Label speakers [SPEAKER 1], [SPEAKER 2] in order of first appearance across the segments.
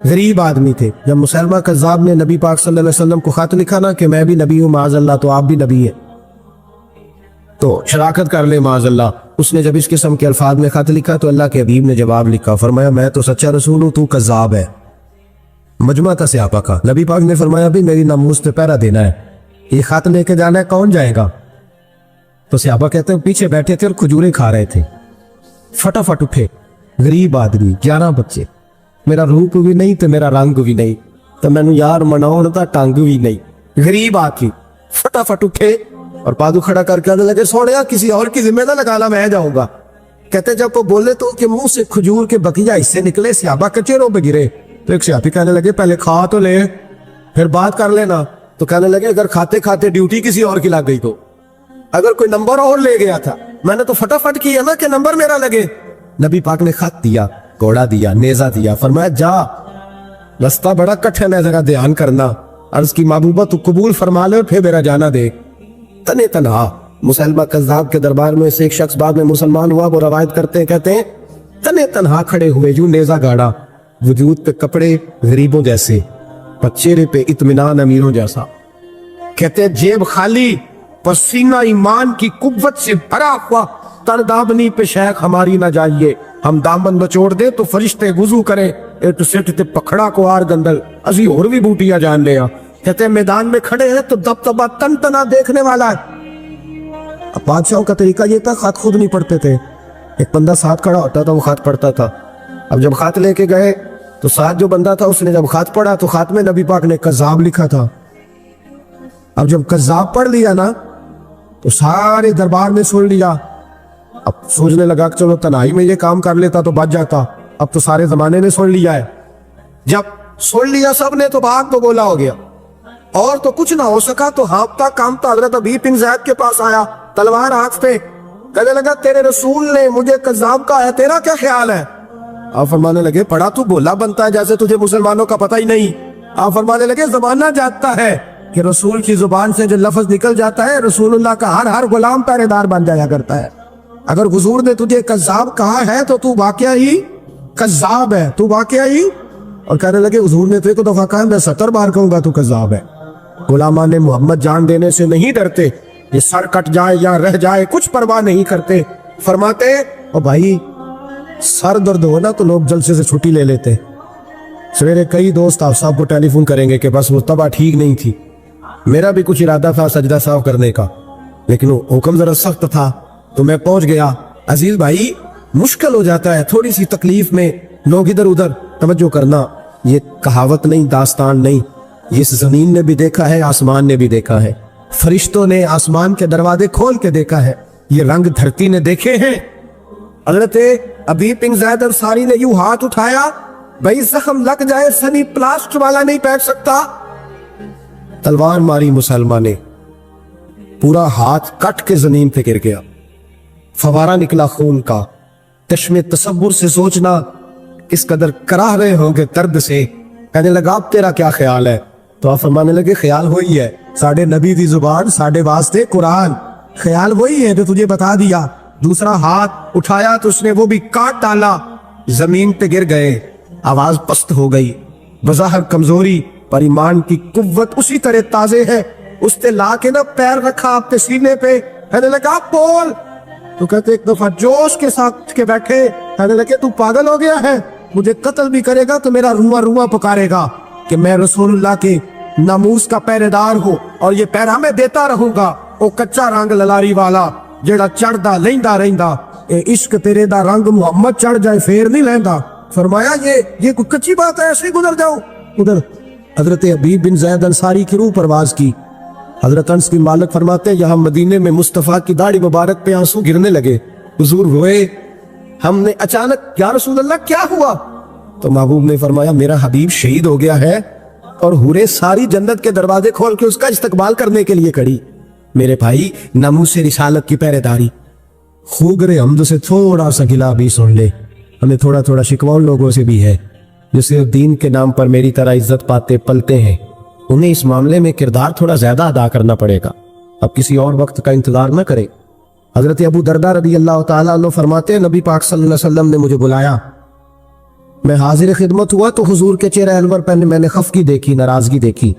[SPEAKER 1] غریب آدمی تھے. جب مسلمہ کذاب نے نبی پاک صلی اللہ علیہ وسلم کو خط لکھا نا کہ میں بھی نبی ہوں معاذ اللہ تو آپ بھی نبی ہیں تو شراکت کر لے معاذ اللہ. اس نے جب اس قسم کے الفاظ میں خط لکھا تو اللہ کے حبیب نے جواب لکھا, فرمایا میں تو سچا رسول ہوں, تو کذاب ہے. مجمع تھا صحابہ کا. نبی پاک نے فرمایا بھی میری ناموس پہ پہرا دینا ہے, یہ خط لے کے جانا ہے, کون جائے گا؟ تو صحابہ کہتے ہیں پیچھے بیٹھے تھے اور کھجوریں کھا رہے تھے. فٹافٹ اٹھے, غریب آدمی, 11 بچے, میرا روپ بھی نہیں تو میرا رنگ بھی نہیں تو میں یار مناؤں تا ٹنگ بھی نہیں. غریب آدمی فٹافٹ اٹھے اور بازو کھڑا کر کے لگے سوڑیا کسی اور کی ذمہ نہ لگانا, میں جاؤں گا. کہتے جب وہ بولے تو کہ منہ سے کھجور کے بقیہ حصے نکلے, صحابہ کے چہروں پہ گرے. تو ایک صحابی کہنے لگے پہلے کھا تو لے پھر بات کر لینا. تو کہنے لگے اگر کھاتے کھاتے ڈیوٹی کسی اور کی لگ گئی تو, اگر کوئی نمبر اور لے گیا تھا, میں نے تو فٹافٹ کیا نا کہ نمبر میرا لگے. نبی پاک نے خط دیا, گھوڑا دیا, نیزہ دیا, فرمایا جا, رستہ بڑا کٹھن ہے, ذرا دھیان کرنا. عرض کی محبوبہ تو قبول فرما لے اور پھر میرا جانا دے. تنے تنہا مسلمہ کذاب کے دربار میں سے ایک شخص بعد میں مسلمان ہوا. وہ روایت کرتے ہیں, کہتے ہیں تنے تنہا کھڑے ہوئے, یوں نیزہ گاڑا, وجود پہ کپڑے غریبوں جیسے, پر چہرے پہ اطمینان امیروں جیسا. کہتے ہیں جیب خالی, پسینہ ایمان کی قوت سے بھرا ہوا, تر دامنی پہ شیخ ہماری نہ جائیے, ہم دامن بچوڑ دے تو فرشتے وضو کرے, ایک سٹ تے پکڑا کو آر گندل, اسی اور بھی بوٹیاں جان لیا. کہتے ہیں میدان میں کھڑے ہیں تو دبدبا تن تنا دیکھنے والا ہے. اب بادشاہوں کا طریقہ یہ تھا, خط خود نہیں پڑھتے تھے, ایک بندہ ساتھ کھڑا ہوتا تھا وہ خط پڑھتا تھا. اب جب خط لے کے گئے تو ساتھ جو بندہ تھا اس نے جب خط پڑھا تو خط میں نبی پاک نے کذاب لکھا تھا. اب جب کذاب پڑھ لیا نا تو سارے دربار میں سن لیا. اب سوچنے لگا کہ چلو تنہائی میں یہ کام کر لیتا تو بچ جاتا, اب تو سارے زمانے نے سن لیا ہے. جب سن لیا سب نے تو بات تو بولا ہو گیا, اور تو کچھ نہ ہو سکا. تو ہانپتا کامتا حضرت ابی بن زید کے پاس آیا, تلوار ہاتھ پہ, کہنے لگا تیرے رسول نے مجھے کذاب کہا ہے, تیرا کیا خیال ہے؟ آپ فرمانے لگے پڑھا تو بولا بنتا ہے جیسے تجھے مسلمانوں کا پتہ ہی نہیں. آپ فرمانے لگے زمانہ جانتا ہے کہ رسول کی زبان سے جو لفظ نکل جاتا ہے رسول اللہ کا ہر غلام پہرے دار بن جایا کرتا ہے. اگر حضور نے تجھے کذاب کہا ہے تو تو واقعہ ہی کذاب ہے, تو واقعہ ہی. اور کہنے لگے حضور نے تو ایک دفعہ کہا میں 70 بار کہوں گا تو کذاب ہے. غلامان محمد جان دینے سے نہیں ڈرتے, یہ سر کٹ جائے یا رہ جائے کچھ پرواہ نہیں کرتے. فرماتے او بھائی سر درد ہو نا تو لوگ جلسے سے چھٹی لے لیتے. سویرے کئی دوست آپ صاحب کو ٹیلی فون کریں گے کہ بس وہ طبع ٹھیک نہیں تھی. میرا بھی کچھ ارادہ تھا سجدہ صاف کرنے کا, لیکن وہ حکم ذرا سخت تھا تو میں پہنچ گیا. عزیز بھائی مشکل ہو جاتا ہے تھوڑی سی تکلیف میں لوگ ادھر ادھر توجہ کرنا. یہ کہاوت نہیں, داستان نہیں, یہ اس زمین نے بھی دیکھا ہے, آسمان نے بھی دیکھا ہے, فرشتوں نے آسمان کے دروازے کھول کے دیکھا ہے, یہ رنگ دھرتی نے دیکھے ہیں. حضرت ابی بن زید انصاری نے یوں ہاتھ اٹھایا, بھائی زخم لگ جائے سنی پلاسٹر والا نہیں بیٹھ سکتا. تلوار ماری مسلمان نے, پورا ہاتھ کٹ کے زمین پہ گر گیا, فوارہ نکلا خون کا. چشم تصور سے سوچنا کس قدر کراہ رہے ہوں گے درد سے. کہنے لگا اب تیرا کیا خیال ہے؟ تو آپ فرمانے لگے خیال وہی ہے, ساڑھے نبی دی زبان ساڑھے واسطے قرآن, خیال وہی ہے جو تجھے بتا دیا. دوسرا ہاتھ اٹھایا تو اس نے وہ بھی کاٹ ڈالا, زمین پہ گر گئے, آواز پست ہو گئی. بظاہر کمزوری پر ایمان کی قوت اسی طرح تازے ہے. اس نے لا کے نہ پیر رکھا اپنے سینے پہ, کہنے لگا بول. تو کہتے ایک دفعہ جوش کے ساتھ کے بیٹھے, کہنے لگے تو پاگل ہو گیا ہے, مجھے قتل بھی کرے گا تو میرا رواں رواں پکارے گا کہ میں رسول اللہ کے ناموس کا پہرے دار ہوں اور یہ پیرا میں دیتا رہوں گا. او کچا رنگ للاری والا جیڑا چڑھدا لیندا رہندا, اے عشق تیرے دا رنگ محمد چڑھ جائے پھر نہیں لیندا. فرمایا یہ کوئی کچی بات ہے, ایسے ہی گزر جاؤ ادھر. حضرت ابی بن زید انصاری کی روح پرواز کی. حضرت انس کی مالک فرماتے ہیں یہاں مدینے میں مصطفیٰ کی داڑھی مبارک پہ آنسو گرنے لگے. حضور روئے, ہم نے اچانک یا رسول اللہ کیا ہوا؟ تو محبوب نے فرمایا میرا حبیب شہید ہو گیا ہے اور حوریں ساری جنت کے دروازے کھول کے اس کا استقبال کرنے کے لیے کھڑی. میرے بھائی ناموس رسالت کی پہرے داری. خوگر حمد سے تھوڑا سا گلا بھی سن لے, ہمیں تھوڑا تھوڑا شکوہ ان لوگوں سے بھی ہے جو صرف دین کے نام پر میری طرح عزت پاتے پلتے ہیں. انہیں اس معاملے میں کردار تھوڑا زیادہ ادا کرنا پڑے گا, اب کسی اور وقت کا انتظار نہ کرے. حضرت ابو دردہ رضی اللہ تعالیٰ عنہ فرماتے ہیں نبی پاک صلی اللہ علیہ وسلم نے مجھے بلایا, میں حاضر خدمت ہوا تو حضور کے چہرہ انور پہ میں نے خفگی دیکھی، ناراضگی دیکھی،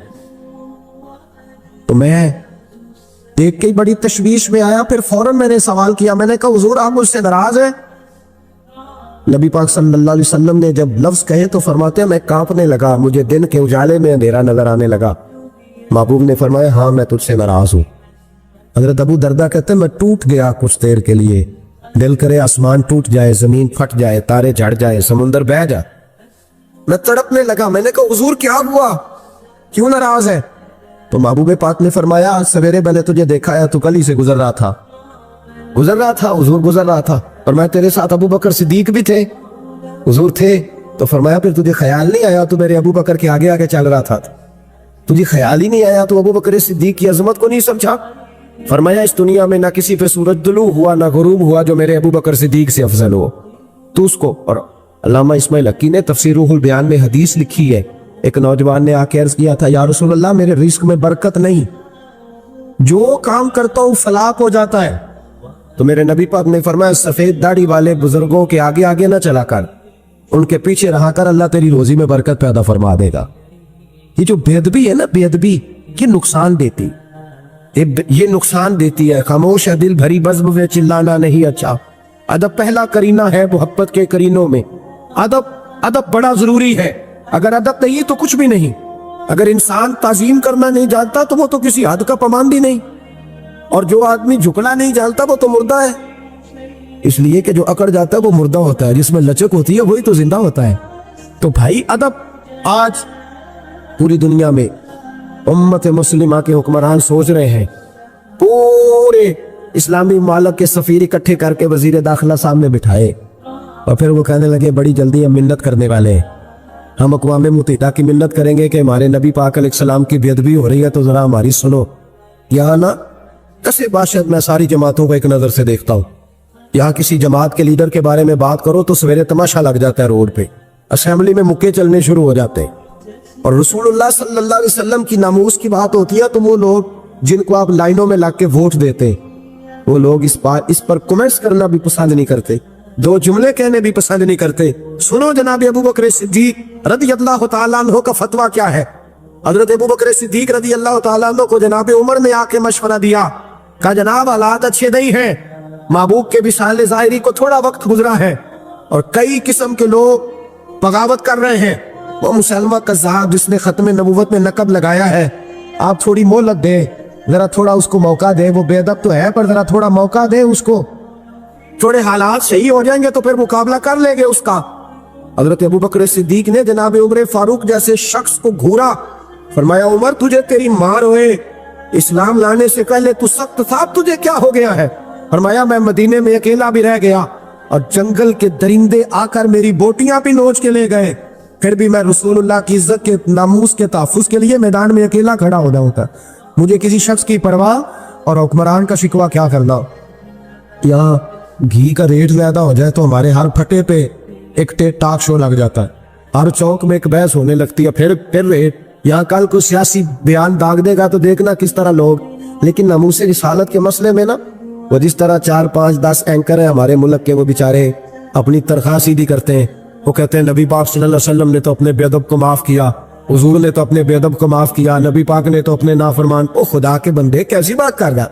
[SPEAKER 1] تو میں دیکھ کے ہی بڑی تشویش میں آیا۔ پھر فوراً میں نے سوال کیا، میں نے کہا حضور آپ مجھ سے ناراض ہیں؟ نبی پاک صلی اللہ علیہ وسلم نے جب لفظ کہے تو فرماتے ہیں میں کانپنے لگا، مجھے دن کے اجالے میں اندھیرا نظر آنے لگا۔ محبوب نے فرمایا ہاں میں تجھ سے ناراض ہوں۔ حضرت ابو دردہ کہتے ہیں میں ٹوٹ گیا کچھ دیر کے لیے، دل کرے آسمان ٹوٹ جائے، زمین پھٹ جائے، تارے جھڑ جائے، سمندر بہہ جائے۔ میں تڑپنے لگا، میں نے کہا حضور کیا ہوا، کیوں ناراض ہے؟ تو محبوب پاک نے فرمایا آج سویرے میں نے تجھے دیکھا ہے تو گلی سے گزر رہا تھا حضور گزر رہا تھا، اور میں تیرے ساتھ ابو بکر صدیق بھی تھے، حضور تھے، تو فرمایا پھر تجھے خیال نہیں آیا تو میرے ابو بکر کے آگے آگے چل رہا تھا، تجھے خیال ہی نہیں آیا تو ابو بکر صدیق کی عظمت کو نہیں سمجھا؟ فرمایا اس دنیا میں نہ کسی پہ سورج طلوع ہوا نہ غروب ہوا جو میرے ابو بکر صدیق سے افضل ہو، تو اس کو۔ اور علامہ اسماعیل حقی نے تفسیر روح البیان میں حدیث لکھی ہے، ایک نوجوان نے آ کے عرض کیا تھا یا رسول اللہ میرے رزق میں برکت نہیں، جو کام کرتا ہوں فلاح ہو جاتا ہے، تو میرے نبی پاک نے فرمایا سفید داڑھی والے بزرگوں کے آگے آگے نہ چلا کر، ان کے پیچھے رہا کر، اللہ تیری روزی میں برکت پیدا فرما دے گا۔ یہ جو بے ادبی ہے نا، بے ادبی یہ نقصان دیتی، یہ نقصان دیتی ہے۔ خاموش ہے دل بھری بزم میں چلانا نہیں اچھا۔ ادب پہلا کرینہ ہے محبت کے کرینوں میں، ادب بڑا ضروری ہے، اگر ادب نہیں تو کچھ بھی نہیں۔ اگر انسان تعظیم کرنا نہیں جانتا تو وہ تو کسی حد کا پابند نہیں، اور جو آدمی جھکنا نہیں جانتا وہ تو مردہ ہے، اس لیے کہ جو اکڑ جاتا ہے وہ مردہ ہوتا ہے، جس میں لچک ہوتی ہے وہی تو زندہ ہوتا ہے۔ تو بھائی ادب، آج پوری دنیا میں امت مسلمہ کے حکمران سوچ رہے ہیں، پورے اسلامی ممالک کے سفیر اکٹھے کر کے وزیر داخلہ سامنے بٹھائے، اور پھر وہ کہنے لگے بڑی جلدی ہم منت کرنے والے ہیں، ہم اقوام متحدہ کی منت کریں گے کہ ہمارے نبی پاک علیہ السلام کی بے ادبی ہو رہی ہے تو ذرا ہماری سنو۔ یہاں نا کسے باشد میں ساری جماعتوں کو ایک نظر سے دیکھتا ہوں، یہاں کسی جماعت کے لیڈر کے بارے میں بات کرو تو سویرے تماشا لگ جاتا ہے، روڈ پہ اسمبلی میں مکے چلنے شروع ہو جاتے ہیں، اور رسول اللہ صلی اللہ علیہ وسلم کی ناموس کی بات ہوتی ہے تو وہ لوگ جن کو آپ لائنوں میں لگ کے ووٹ دیتے وہ لوگ اس پر کمنٹس کرنا بھی پسند نہیں کرتے، دو جملے کہنے بھی پسند نہیں کرتے۔ سنو جناب ابو بکر صدیق رضی اللہ تعالیٰ عنہ کا فتویٰ کیا ہے۔ حضرت ابو بکر صدیق رضی اللہ تعالیٰ عنہ کو جناب عمر نے آ کے مشورہ دیا، کہا جناب حالات اچھے نہیں ہیں، محبوب کے وصال ظاہری کو تھوڑا وقت گزرا ہے اور کئی قسم کے لوگ بغاوت کر رہے ہیں، وہ مسلمہ کذاب جس نے ختم نبوت میں نقب لگایا ہے، آپ تھوڑی مہلت دیں، ذرا تھوڑا اس کو موقع دیں، وہ بے ادب تو ہے پر ذرا تھوڑا موقع دیں اس کو، تھوڑے حالات صحیح ہو جائیں گے تو پھر مقابلہ کر لیں گے اس کا۔ حضرت ابو بکر صدیق نے جناب عمر فاروق جیسے شخص کو گھورا، فرمایا عمر تجھے تیری ماں روئے، اسلام لانے سے پہلے تو سخت تھا، تجھے کیا ہو گیا ہے؟ فرمایا میں مدینے میں اکیلا بھی رہ گیا اور جنگل کے درندے آ کر میری بوٹیاں بھی نوچ کے لے گئے، پھر بھی میں رسول اللہ کی عزت کے ناموس کے تحفظ کے لیے میدان میں اکیلا کھڑا ہونا ہوتا، مجھے کسی شخص کی پرواہ اور حکمران کا شکوہ کیا کرنا۔ یہاں گھی کا ریٹ زیادہ ہو جائے تو ہمارے ہر پھٹے پہ ایک ٹاک شو لگ جاتا ہے، ہر چوک میں ایک بحث ہونے لگتی ہے، پھر ریٹ۔ یہاں کل کو سیاسی بیان داغ دے گا تو دیکھنا کس طرح لوگ، لیکن ناموس رسالت کے مسئلے میں نا وہ جس طرح 4 5 10 اینکر ہیں ہمارے ملک کے، وہ بیچارے اپنی تنخواہ سیدھی کرتے ہیں، وہ کہتے ہیں نبی پاک صلی اللہ علیہ وسلم نے تو اپنے بے ادب کو معاف کیا، حضور نے تو اپنے بے ادب کو معاف کیا، نبی پاک نے تو اپنے نافرمان۔ او خدا کے بندے کیسی بات کر رہا،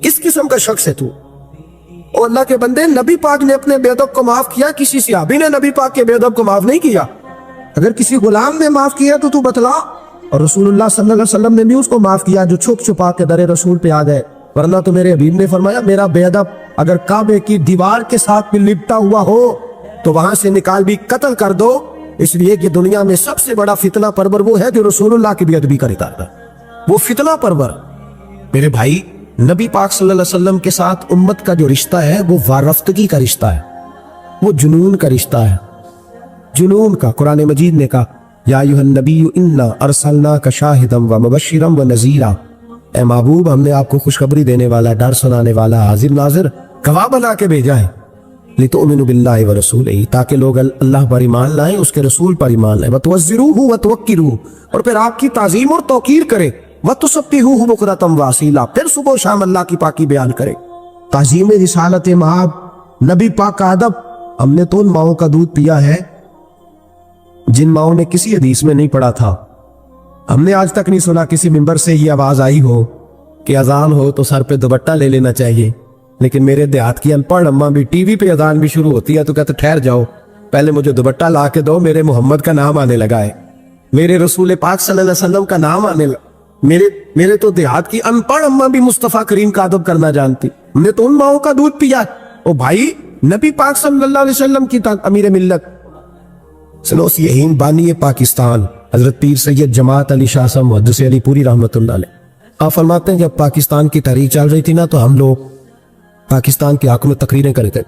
[SPEAKER 1] کس قسم کا شخص ہے تو؟ او اللہ کے بندے، نبی پاک نے اپنے بے ادب کو معاف کیا، کسی صحابی نے نبی پاک کے بے ادب کو معاف نہیں کیا۔ اگر کسی غلام نے معاف کیا تو بتلا، اور رسول اللہ صلی اللہ علیہ وسلم نے بھی اس کو معاف کیا جو چھپ چھپا کے در رسول پہ آ گئے، ورنہ تو میرے حبیب نے فرمایا میرا بے ادب اگر کعبے کی دیوار کے ساتھ بھی لپٹا ہوا ہو تو وہاں سے نکال بھی قتل کر دو، اس لیے کہ دنیا میں سب سے بڑا فتنہ پرور وہ ہے جو رسول اللہ کی بے ادبی کرتا ہے، وہ فتنہ پرور۔ میرے بھائی نبی پاک صلی اللہ علیہ وسلم کے ساتھ امت کا جو رشتہ ہے وہ وارفتگی کا رشتہ ہے، وہ جنون کا رشتہ ہے، جنون کا۔ قرآن مجید نے کہا یا ایھا النبی انا ارسلناک شاہدا ومبشرا ونذیرا، اے محبوب ہم نے آپ کو خوشخبری دینے والا، ڈر سنانے والا، حاضر ناظر، گواہ بنا کے بھیجا ہے، لتؤمنوا باللہ ورسولہ، تاکہ لوگ اللہ پر ایمان لائیں، اس کے رسول پر ایمان لائیں، وتوزروہ وتوقروہ، اور پھر آپ کی تعظیم اور توقیر کریں، وتسبحوہ بکرۃ واصیلا، پھر صبح و شام اللہ کی پاکی بیان کریں۔ تعظیم رسالت مآب، نبی پاک کا ادب، ہم نے تو ان ماؤں کا دودھ پیا ہے जिन माओं ने किसी हदीस में नहीं पढ़ा था। हमने आज तक नहीं सुना किसी मिंबर से ये आवाज आई हो कि अजान हो तो सर पे दुपट्टा ले लेना चाहिए। लेकिन मेरे देहात की अनपढ़ अम्मा भी टीवी पे अजान भी शुरू होती है तो कहते ठहर जाओ, पहले मुझे दुपट्टा ला के दो, मेरे मोहम्मद का नाम आने लगा है, मेरे रसूल पाक सल्लल्लाहु अलैहि वसल्लम का नाम आने लगा। मेरे तो देहात की अनपढ़ अम्मा भी मुस्तफा करीम का अदब करना जानती। हमने तो उन माओं का दूध पिया। ओ भाई, नबी पाक सल्लल्लाहु अलैहि वसल्लम की अमीर मिल्लत सलोस यहीन बानी पाकिस्तान हजरत पीर सैयद जमात अली शाह साहब मुहद्दिस अली पूरी रहमतुल्लाह अलैह आप फरमाते हैं, जब पाकिस्तान की तहरीक चल रही थी ना तो हम लोग पाकिस्तान के हक में तकरीरें करते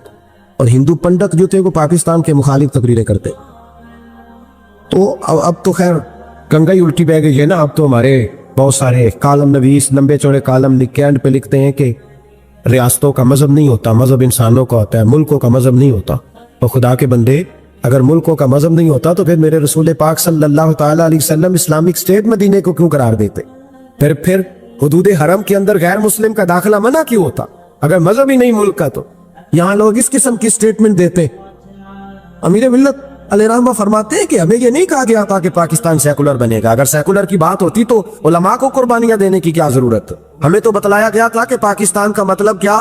[SPEAKER 1] और हिंदू पंडित जो थे वो पाकिस्तान के मुखालिफ तकरीरें करते। तो अब तो खैर गंगा ही उल्टी बह गई है ना। अब तो हमारे बहुत सारे कालम नवीस लंबे चौड़े कालम लिख के एंड पे लिखते हैं कि रियासतों का मजहब नहीं होता, मजहब इंसानों का होता है, मुल्कों का मजहब नहीं होता। तो खुदा के बंदे, अगर मुल्कों का मजहब नहीं होता तो फिर मेरे रसूल पाक सल्लल्लाहु ताला अलैहि वसल्लम इस्लामिक स्टेट मदीने को क्यों करार देते? फिर हुदूद हरम के अंदर गैर मुस्लिम का दाखिला मना क्यों होता? अगर मजहब ही नहीं मुल्क का तो यहाँ लोग इस किस्म की स्टेटमेंट देते। अमीर मिल्लत अलैहिर्रहमा फरमाते हैं कि हमें ये नहीं कहा गया था कि पाकिस्तान सेकुलर बनेगा। अगर सेकुलर की बात होती तो उलमा को कुर्बानियां देने की क्या जरूरत? हमें तो बतलाया गया था कि पाकिस्तान का मतलब क्या,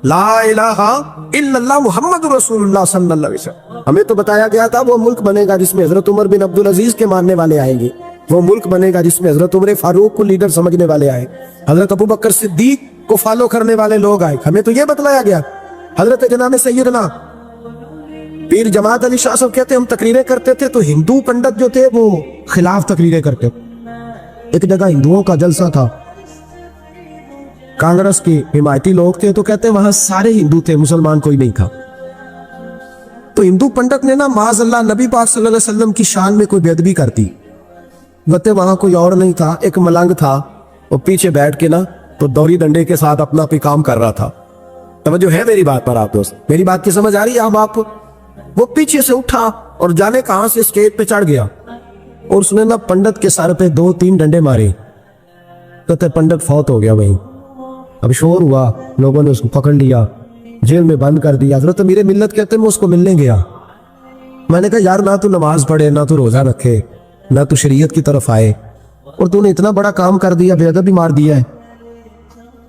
[SPEAKER 1] ला इलाहा इल्लल्लाह मुहम्मद रसूलुल्लाह सल्लल्लाहु अलैहि वसल्लम। हमें तो बताया गया था वो मुल्क बनेगा जिसमें हजरत उमर बिन अब्दुल अजीज के मानने वाले आएंगे, वो मुल्क बनेगा जिसमें हजरत उमर फारूक को लीडर समझने वाले आए, हजरत अबू बकर सिद्दीक को फॉलो करने वाले लोग आए। हमें तो ये बतलाया गया। हजरत जनाब सैयदना पीर जमात अली शाह साहब कहते हम तकरीरें करते थे तो हिंदू पंडित जो थे वो खिलाफ तकरीरें करते। एक जगह हिंदुओं का जलसा था, कांग्रेस के हिमायती लोग थे, तो कहते वहां सारे हिंदू थे, मुसलमान कोई नहीं था। तो हिंदू पंडित ने ना माज़अल्लाह नबी पाक सल्लल्लाहु अलैहि वसल्लम की शान में कोई बेअदबी कर दी। बते वहां कोई और नहीं था, एक मलंग था, वो पीछे बैठ के ना तो दौरी डंडे के साथ अपना कोई काम कर रहा था। तवज्जो है मेरी बात पर आप दोस्त? मेरी बात की समझ आ रही है अब आपको? वो पीछे से उठा और जाने कहां से स्टेज पे चढ़ गया और उसने ना पंडित के सर पे 2-3 डंडे मारे। तो पंडित फौत हो गया वहीं। अब शोर हुआ, लोगों ने उसको पकड़ लिया, जेल में बंद कर दिया। हजरत अमीर मिल्लत कहते मैं उसको मिलने गया। मैंने कहा यार, ना तू नमाज पढ़े, ना तू रोजा रखे, ना तू शरीयत की तरफ आए, और तूने इतना बड़ा काम कर दिया, बेअदबी मार दिया है।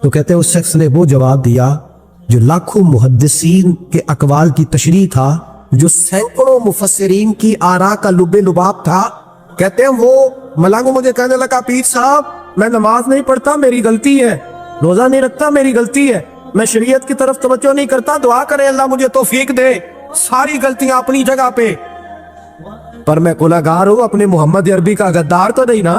[SPEAKER 1] तो कहते उस शख्स ने वो जवाब दिया जो लाखों मुहद्दिसीन के अकवाल की तशरीह था, जो सैकड़ों मुफस्सिरीन की आरा का लुबे लुबाब था। कहते हैं वो मलंग मुझे कहने लगा, पीर साहब मैं नमाज नहीं पढ़ता, मेरी गलती है, रोजा नहीं रखता, मेरी गलती है, मैं शरीयत की तरफ तवज्जो नहीं करता, दुआ करे अल्लाह मुझे तौफीक दे, सारी गलतियां अपनी जगह पे, पर मैं गुनाहगार हूं, अपने मोहम्मद अरबी का गद्दार तो नहीं ना,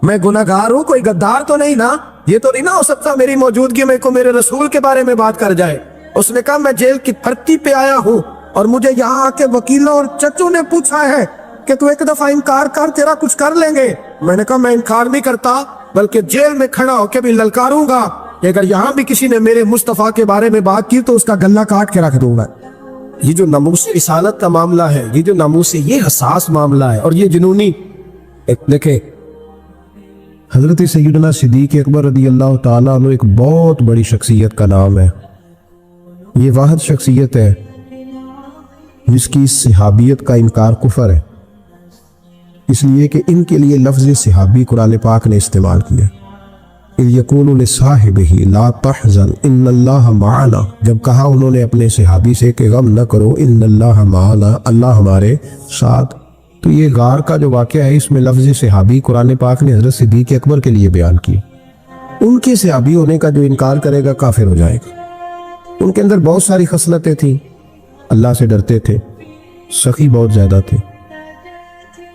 [SPEAKER 1] मैं गुनाहगार हूं, कोई गद्दार तो नहीं ना। ये तो नहीं ना हो सकता मेरी मौजूदगी में को मेरे रसूल के बारे में बात कर जाए। उसने कहा मैं जेल की भर्ती पे आया हूं और मुझे यहाँ आके वकीलों और चचों ने पूछा है कि तू एक दफा इनकार कर, तेरा कुछ कर लेंगे। मैंने कहा मैं इनकार नहीं करता, बल्कि जेल में खड़ा होकर भी ललकारूंगा कि अगर यहाँ भी किसी ने मेरे मुस्तफा के बारे में बात की तो उसका गला काट के रख दूंगा। ये जो नामूस रिसालत का मामला है, ये जो नामूस ये हसास मामला है, और ये जुनूनी देखे हजरत सैयदना सिद्दीक अकबर रज़ी अल्लाह ताला अन्हु एक बहुत बड़ी शख्सियत का नाम है। ये वाहिद शख्सियत है जिसकी सहाबियत का इनकार कुफर है, इसलिए कि इनके लिए लफ्ज़ सहाबी कुरान पाक ने इस्तेमाल किया। यक़ूलु लिसाहिबिही ला तहज़न इन्नल्लाह माअना, जब कहा उन्होंने अपने सहाबी से कि गम न करो, इन्नल्लाह माअना, अल्लाह हमारे साथ। तो ये गार का जो वाक़या है इसमें लफ्ज़ सहाबी कुरान पाक ने हज़रत सिद्दीक़ अकबर के लिए बयान किया। उनके सहाबी होने का जो इनकार करेगा काफिर हो जाएगा। उनके अंदर बहुत सारी खसलतें थी, अल्लाह से डरते थे, सखी बहुत ज़्यादा थे,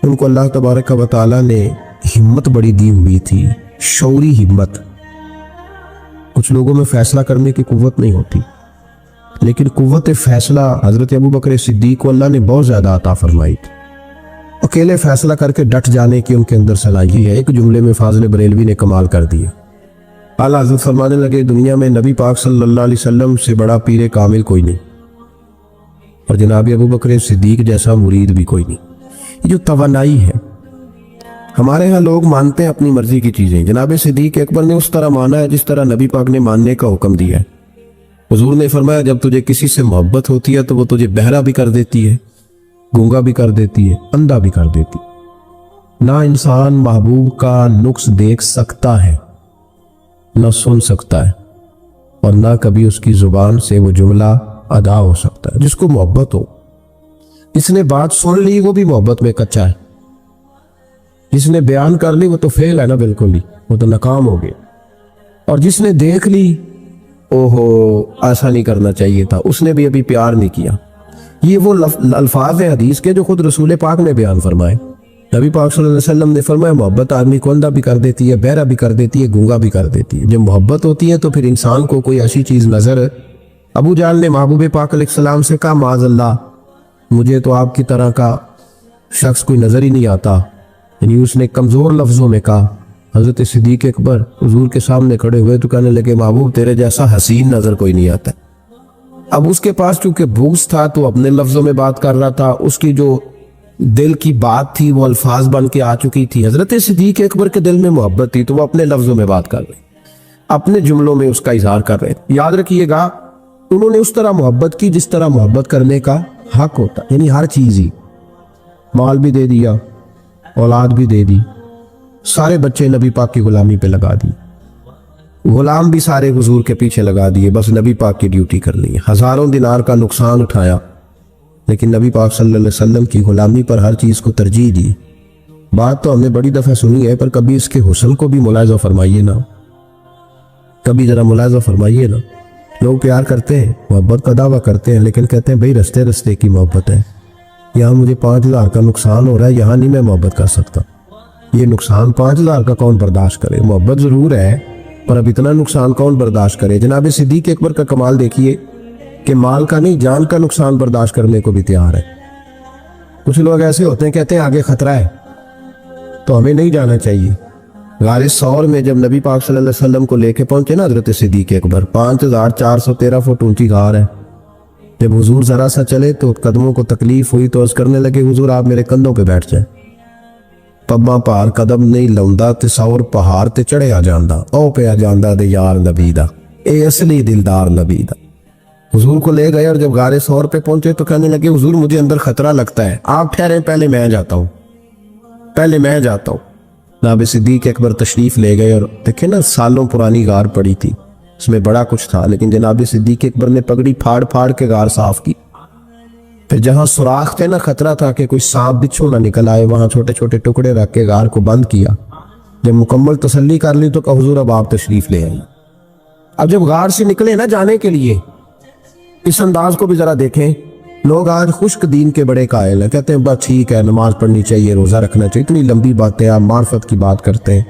[SPEAKER 1] उनको अल्लाह तबारक व तआला ने हिम्मत बड़ी दी हुई थी, शौरी हिम्मत। कुछ लोगों में फैसला करने की कुव्वत नहीं होती, लेकिन कुव्वत फैसला हज़रत अबू बकर सिद्दीक़ को अल्लाह ने बहुत ज़्यादा अता फरमाई थी। अकेले फैसला करके डट जाने की उनके अंदर सलाहियत है। एक जुमले में फाज़िल बरेलवी ने कमाल कर दिया। आला हज़रत फरमाने लगे, दुनिया में नबी पाक सल्लल्लाहु अलैहि वसल्लम से बड़ा पीर कामिल कोई नहीं, और जनाब अबू बकर सिद्दीक़ जैसा मुरीद भी कोई नहीं। ये जो तवानाई है, हमारे यहाँ लोग मानते हैं अपनी मर्जी की चीज़ें। जनाब सिद्दीक़ अकबर ने उस तरह माना है जिस तरह नबी पाक ने मानने का हुक्म दिया है। हुजूर ने फरमाया, जब तुझे किसी से मोहब्बत होती है तो वो तुझे बहरा भी कर देती है, गूंगा भी कर देती है, अंधा भी कर देती है। ना इंसान महबूब का नुक्स देख सकता है, न सुन सकता है, और ना कभी उसकी जुबान से वो जुमला अदा हो सकता है। जिसको मोहब्बत हो, जिसने बात सुन ली वो भी मोहब्बत में कच्चा है, जिसने बयान कर ली वो तो फेल है ना, बिल्कुल ही, वो तो नाकाम हो गया। और जिसने देख ली, ओहो ऐसा नहीं करना चाहिए था, उसने भी अभी प्यार नहीं किया। ये वो अल्फाज हैं हदीस के जो खुद रसूल पाक ने बयान फरमाए। नबी पाक सल्लल्लाहु अलैहि वसल्लम ने फरमाया मोहब्बत आदमी को अंधा भी कर देती है, बहरा भी कर देती है, गूंगा भी कर देती है। जब मोहब्बत होती है तो फिर इंसान को कोई ऐसी चीज नजर, अबू जाल ने महबूब पाक अलैहिस्सलाम से कहा माज़अल्लाह मुझे तो आपकी तरह का शख्स कोई नजर ही नहीं आता। यानी उसने कमजोर लफ्जों में कहा। हजरत सिद्दीक अकबर हुजूर के सामने खड़े हुए तो कहने लगे महबूब तेरे जैसा हसीन नजर कोई नहीं आता। अब उसके पास चूंकि भूस था तो अपने लफ्जों में बात कर रहा था, उसकी जो दिल की बात थी वो अल्फाज बन के आ चुकी थी। हजरत सिद्दीक अकबर के दिल में मोहब्बत थी तो वो अपने लफ्जों में बात कर रहे, अपने जुमलों में उसका इजहार कर रहे। याद रखिएगा उन्होंने उस तरह मोहब्बत की जिस तरह मोहब्बत करने का हक होता, यानी हर चीज ही, माल भी दे दिया, औलाद भी दे दी, सारे बच्चे नबी पाक की गुलामी पे लगा दी, गुलाम भी सारे हुजूर के पीछे लगा दिए, बस नबी पाक की ड्यूटी कर ली। हजारों दिनार का नुकसान उठाया लेकिन नबी पाक सल्लल्लाहु अलैहि वसल्लम की गुलामी पर हर चीज को तरजीह दी। बात तो हमने बड़ी दफा सुनी है पर कभी इसके हुस्न को भी मुलाहिजा फरमाइए ना, कभी जरा मुलाहिजा फरमाइए ना। लोग प्यार करते हैं, मोहब्बत का दावा करते हैं, लेकिन कहते हैं भाई रस्ते रस्ते की मोहब्बत है, यहाँ मुझे 5,000 का नुकसान हो रहा है, यहाँ नहीं मैं मोहब्बत कर सकता। ये नुकसान 5,000 का कौन बर्दाश्त करे? मोहब्बत जरूर है पर अब इतना नुकसान कौन बर्दाश्त करे? जनाब सिद्दीक अकबर का कमाल देखिए कि माल का नहीं जान का नुकसान बर्दाश्त करने को भी तैयार है। कुछ लोग ऐसे होते हैं कहते हैं आगे खतरा है तो हमें नहीं जाना चाहिए। गारे सौर में जब नबी पाक सल्लल्लाहु अलैहि वसल्लम को लेके पहुंचे ना हजरत सिद्दीक अकबर, 5,413 फुट ऊंची गार है। जब हुजूर जरा सा चले तो कदमों को तकलीफ हुई तो अर्ज करने लगे हुजूर आप मेरे कंधों पे बैठ जाए। पब्बा पार कदम नहीं लाउंदा ते सौर पहाड़ ते चढ़े आ जांदा, ओ पे आ जांदा दे यार नबी दा, ए असली दिलदार नबी दा। हुजूर को ले गए और जब गारे सौर पे पहुंचे तो कहने लगे हुजूर मुझे अंदर खतरा लगता है, आप ठहरे पहले मैं जाता हूँ, पहले मैं जाता हूँ। जनाब सिद्दीक अकबर तशरीफ ले गए और देखे ना सालों पुरानी गार पड़ी थी, उसमें बड़ा कुछ था, लेकिन जनाब सिद्दीक अकबर ने पगड़ी फाड़ फाड़ के गार साफ की। फिर जहां सुराख थे ना, खतरा था कि कोई सांप बिच्छू ना निकल आए, वहां छोटे छोटे टुकड़े रख के गार को बंद किया। जब मुकम्मल तसल्ली कर ली तो कहा हुजूर अब आप तशरीफ ले आइए। अब जब गार से निकले ना जाने के लिए, इस अंदाज को भी जरा देखें। लोग आज खुश्क दीन के बड़े कायल हैं, कहते हैं बस ठीक है नमाज पढ़नी चाहिए, रोजा रखना चाहिए, इतनी लंबी बातें। आप मार्फत की बात करते हैं,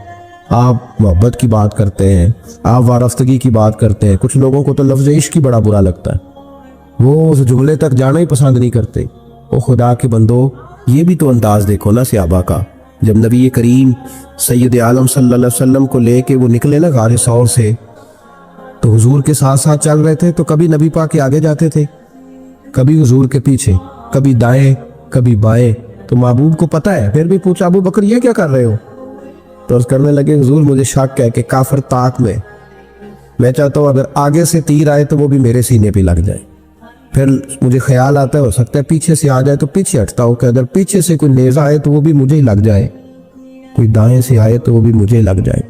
[SPEAKER 1] आप मोहब्बत की बात करते हैं, आप वारफ्तगी की बात करते हैं। कुछ लोगों को तो लफ्ज़ इश्क ही बड़ा बुरा लगता है, वो उस जुमले तक जाना ही पसंद नहीं करते। ओ खुदा के बंदो, ये भी तो अंदाज देखो ना सहाबा का। जब नबी करीम सैयद आलम सल्लल्लाहु अलैहि वसल्लम को लेके वो निकले ना गारे सौर से, तो हुजूर के साथ साथ चल रहे थे। तो कभी नबी पाक के आगे जाते थे, कभी हुजूर के पीछे, कभी दाएं कभी बाएं। तो महबूब को पता है, फिर भी पूछा अबू बकर ये क्या कर रहे हो? तो करने लगे हुजूर मुझे शक है कि काफिर ताक में, मैं चाहता हूँ अगर आगे से तीर आए तो वो भी मेरे सीने पे लग जाए। फिर मुझे ख्याल आता है हो सकता है पीछे से आ जाए तो पीछे हटता हूँ कि अगर पीछे से कोई नेजा आए तो वो भी मुझे ही लग जाए, कोई दाएं से आए तो वो भी मुझे लग जाए,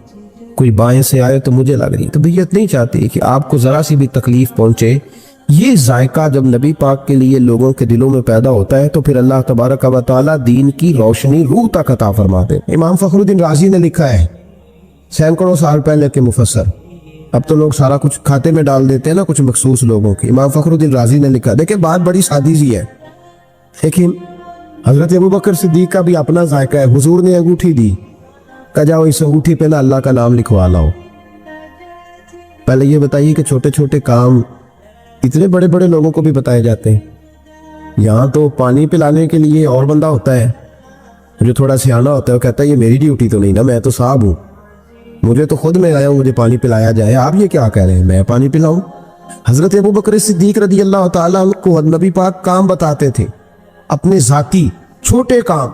[SPEAKER 1] कोई बाएं से आए तो मुझे लग रही। तबीयत नहीं चाहती कि आपको जरा सी भी तकलीफ पहुंचे। ये जायका जब नबी पाक के लिए लोगों के दिलों में पैदा होता है तो फिर अल्लाह तबारक व तआला दीन की रोशनी रूह तक अता फरमाते। इमाम फखरुद्दीन राजी ने लिखा है, सैकड़ों साल पहले के मुफस्सर, अब तो लोग सारा कुछ खाते में डाल देते हैं ना कुछ मखसूस लोगों की। इमाम फखरुद्दीन राजी ने लिखा, देखिए बात बड़ी सादी सी है, लेकिन हजरत अबू बकर सिद्दीक का भी अपना जायका है। हुजूर ने अंगूठी दी, कहा जाओ इस अंगूठी पे ना अल्लाह का नाम लिखवा लाओ। पहले ये बताइए कि छोटे छोटे काम इतने बड़े बड़े लोगों को भी बताए जाते हैं। यहाँ तो पानी पिलाने के लिए और बंदा होता है, जो थोड़ा सियाना होता है वो कहता है ये मेरी ड्यूटी तो नहीं ना, मैं तो साहब हूँ, मुझे तो खुद में आया हूँ मुझे पानी पिलाया जाए, आप ये क्या कह रहे हैं मैं पानी पिलाऊं? हजरत अबू बकर सिद्दीक रदी अल्लाह ताला को नबी पाक काम बताते थे, अपने जाती छोटे काम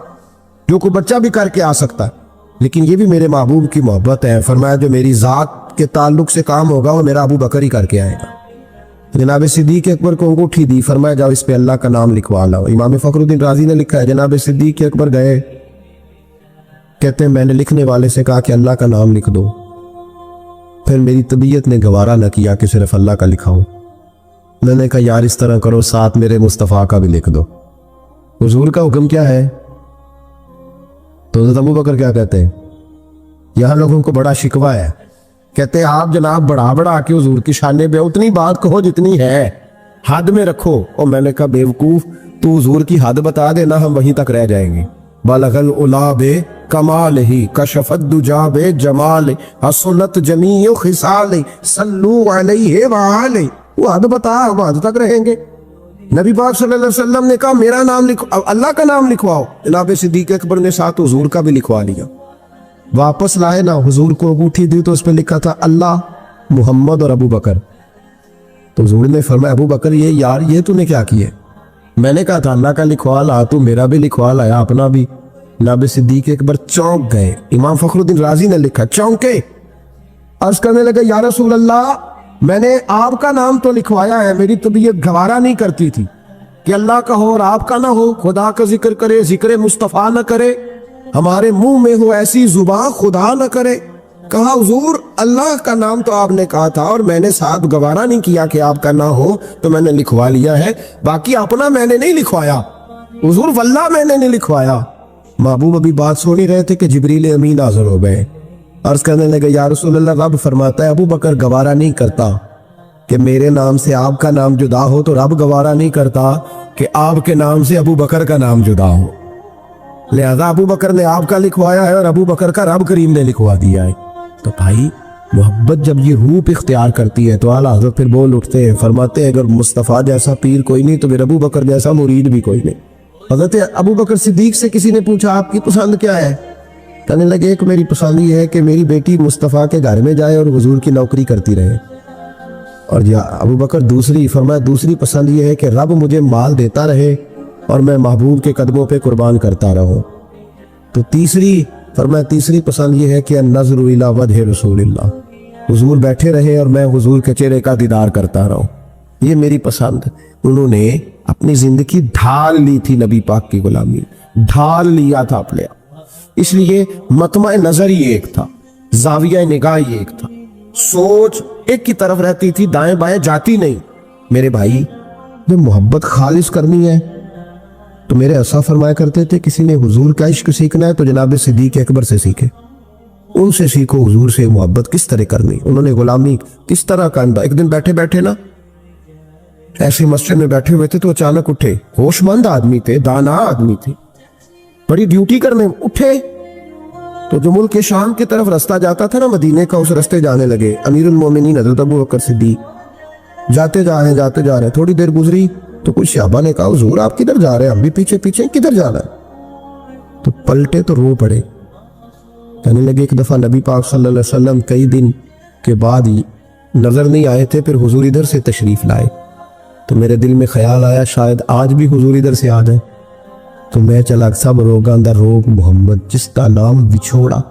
[SPEAKER 1] जो कोई बच्चा भी करके आ सकता है, लेकिन ये भी मेरे महबूब की मोहब्बत है। फरमाया जो मेरी जात के ताल्लुक से काम होगा वो मेरा अबू बकर ही करके आएगा। जनाब सिद्दीक अकबर को अंगूठी दी, फरमाया जाओ इस पे अल्लाह का नाम लिखवा लाओ। इमाम फखरुद्दीन राजी ने लिखा है जनाब सिद्दीक अकबर गए, कहते हैं मैंने लिखने वाले से कहा कि अल्लाह का नाम लिख दो, फिर मेरी तबीयत ने गवारा न किया कि सिर्फ अल्लाह का लिखाऊं। मैंने कहा यार इस तरह करो, साथ मेरे मुस्तफ़ा का भी लिख दो। हुजूर का हुक्म क्या है? तो हज़रत अबू बकर क्या कहते हैं? यहाँ लोगों को बड़ा शिकवा है, कहते हैं आप जनाब बढ़ा बढ़ा के हुजूर की शाने पे उतनी बात कहो जितनी है, हद में रखो। और मैंने कहा बेवकूफ, तू हुजूर की हद बता देना, हम वहीं तक रह जाएंगे। बलगल उला बे कमाल ही कशफत दुजा बे जमाल हसनत जमीओ खिसाल सल्लू अलैहि व आले, वो हद बता, हम हद तक रहेंगे। नबी पाक सल्लल्लाहु अलैहि वसल्लम ने कहा मेरा नाम लिखो, अल्लाह का नाम लिखवाओ। जनाब सिद्दीक अकबर ने साथ हुजूर का भी लिखवा लिया। वापस लाए ना, हुजूर को अंगूठी दी तो उस पर लिखा था अल्लाह, मोहम्मद और अबू बकर। तो हुजूर ने फरमाया अबू बकर ये यार ये तूने क्या किया? मैंने कहा था अल्लाह का लिखवा ला, तू मेरा भी लिखवा लाया, अपना भी। जनाब सिद्दीक अकबर चौंक गए। इमाम फखरुद्दीन राजी ने लिखा चौंके, अर्ज करने लगे या रसूल अल्लाह, मैंने आपका नाम तो लिखवाया है, मेरी तबीयत गवारा नहीं करती थी कि अल्लाह का हो और आपका ना हो, खुदा का जिक्र करे, जिक्र मुस्तफ़ा न करे, हमारे मुंह में हो ऐसी जुबान खुदा न करे। कहा हुजूर अल्लाह का नाम तो आपने कहा था और मैंने साथ गवारा नहीं किया कि आपका ना हो, तो मैंने लिखवा लिया है, बाकी अपना मैंने नहीं लिखवाया। हुजूर वल्लाह मैंने नहीं लिखवाया। महबूब अभी बात सुन ही रहे थे कि जिब्रील अमीन हाजिर हो गए। अर्ज करने लगे या रसूल अल्लाह, रब फरमाता है अबू बकर गवारा नहीं करता कि मेरे नाम से आपका नाम जुदा हो, तो रब गवारा नहीं करता कि आपके नाम से अबू बकर का नाम जुदा हो। लिहाजा अबू बकर ने आपका लिखवाया है और अबू बकर का रब करीम ने लिखवा दिया है। तो भाई मोहब्बत जब ये रूप इख्तियार करती है तो आला हज़रत फिर बोल उठते हैं, फरमाते हैं अगर मुस्तफ़ा जैसा पीर कोई नहीं तो फिर अबू बकर जैसा मुरीद भी कोई नहीं। हज़रत अबू बकर सिद्दीक से किसी ने पूछा आपकी पसंद क्या है? कहने लगे एक मेरी पसंद ये है कि मेरी बेटी मुस्तफ़ा के घर में जाए और हुजूर की नौकरी करती रहे। और या अबू बकर दूसरी, फरमाया दूसरी पसंद ये है कि रब मुझे माल देता रहे और मैं महबूब के कदमों पे कुर्बान करता रहूं। तो तीसरी, फरमाया तीसरी पसंद ये है कि नज़रु इला वजह रसूलिल्लाह, हुजूर बैठे रहे और मैं हुजूर के चेहरे का दीदार करता रहूं, ये मेरी पसंद। उन्होंने अपनी जिंदगी ढाल ली थी नबी पाक की गुलामी, ढाल लिया था अपने, इसलिए मतमा नजर ही एक था, जाविया निगाह ही एक था, सोच एक की तरफ रहती थी, दाएं बाएं जाती नहीं। मेरे भाई जब मोहब्बत खालिस करनी है तो मेरे ऐसा फरमाया करते थे किसी ने हुजूर का इश्क सीखना है तो जनाब सिद्दीक अकबर से सीखे, उनसे सीखो हुजूर से मोहब्बत किस तरह करनी, उन्होंने गुलामी किस तरह करना। एक दिन बैठे बैठे ना ऐसे मस्जिद में बैठे हुए थे तो अचानक उठे, होशमंद आदमी थे, दाना आदमी थे, बड़ी ड्यूटी करने उठे तो जो मुल्क के शाम की तरफ रास्ता जाता था ना मदीने का, उस रास्ते जाने लगे। अमीरुल मोमिनीन हज़रत अबू बकर सिद्दीक जाते जा रहे, थोड़ी देर गुजरी तो कुछ शहाबा ने कहा हुजूर आप किधर जा रहे हैं, हम भी पीछे पीछे, किधर जाना है? तो पलटे तो रो पड़े, कहने लगे एक दफा नबी पाक सल्लल्लाहु अलैहि वसल्लम कई दिन के बाद ही नजर नहीं आए थे, फिर हुजूर इधर से तशरीफ लाए तो मेरे दिल में ख्याल आया शायद आज भी हुजूर इधर से आ जाए। तो मैं चला सब रोगा दा रोग मोहम्मद जिसका नाम बिछोड़ा।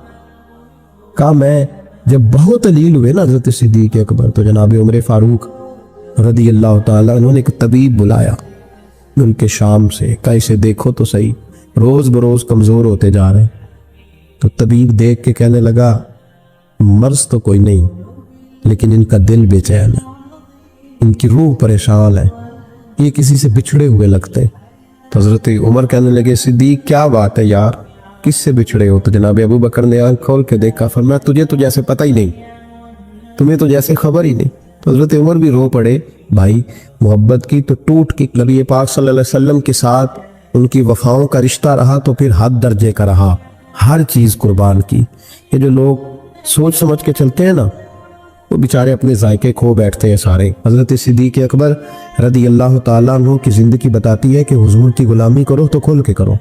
[SPEAKER 1] कहा मैं जब बहुत अलील हुए ना हज़रत सिद्दीक अकबर तो जनाब उमर फारूक रदी अल्लाह ताला उन्होंने एक तबीब बुलाया उनके शाम से, कहा इसे देखो तो सही, रोज बरोज कमजोर होते जा रहे। तो तबीब देख के कहने लगा मर्ज तो कोई नहीं लेकिन इनका दिल बेचैन है, इनकी रूह परेशान है, ये किसी से बिछड़े हुए लगते। तो हजरत उमर कहने लगे सिद्दीक क्या बात है यार, किससे बिछड़े हो? तो जनाब अबू बकर ने आंख खोल के देखा, फरमाया तुझे तो जैसे पता ही नहीं, तुम्हें तो जैसे खबर ही नहीं। तो हजरत उमर भी रो पड़े। भाई मोहब्बत की तो टूट की नबी पाक सल्लल्लाहु अलैहि वसल्लम के साथ उनकी वफाओं का रिश्ता रहा तो फिर हद दर्जे का रहा, हर चीज़ कुर्बान की। ये जो लोग सोच समझ के चलते हैं ना वो बेचारे अपने जायके खो बैठते हैं सारे। हज़रत सिद्दीक अकबर रदी अल्लाह ताला अन्हु की ज़िंदगी बताती है कि हुजूर की गुलामी करो तो खुल के करो,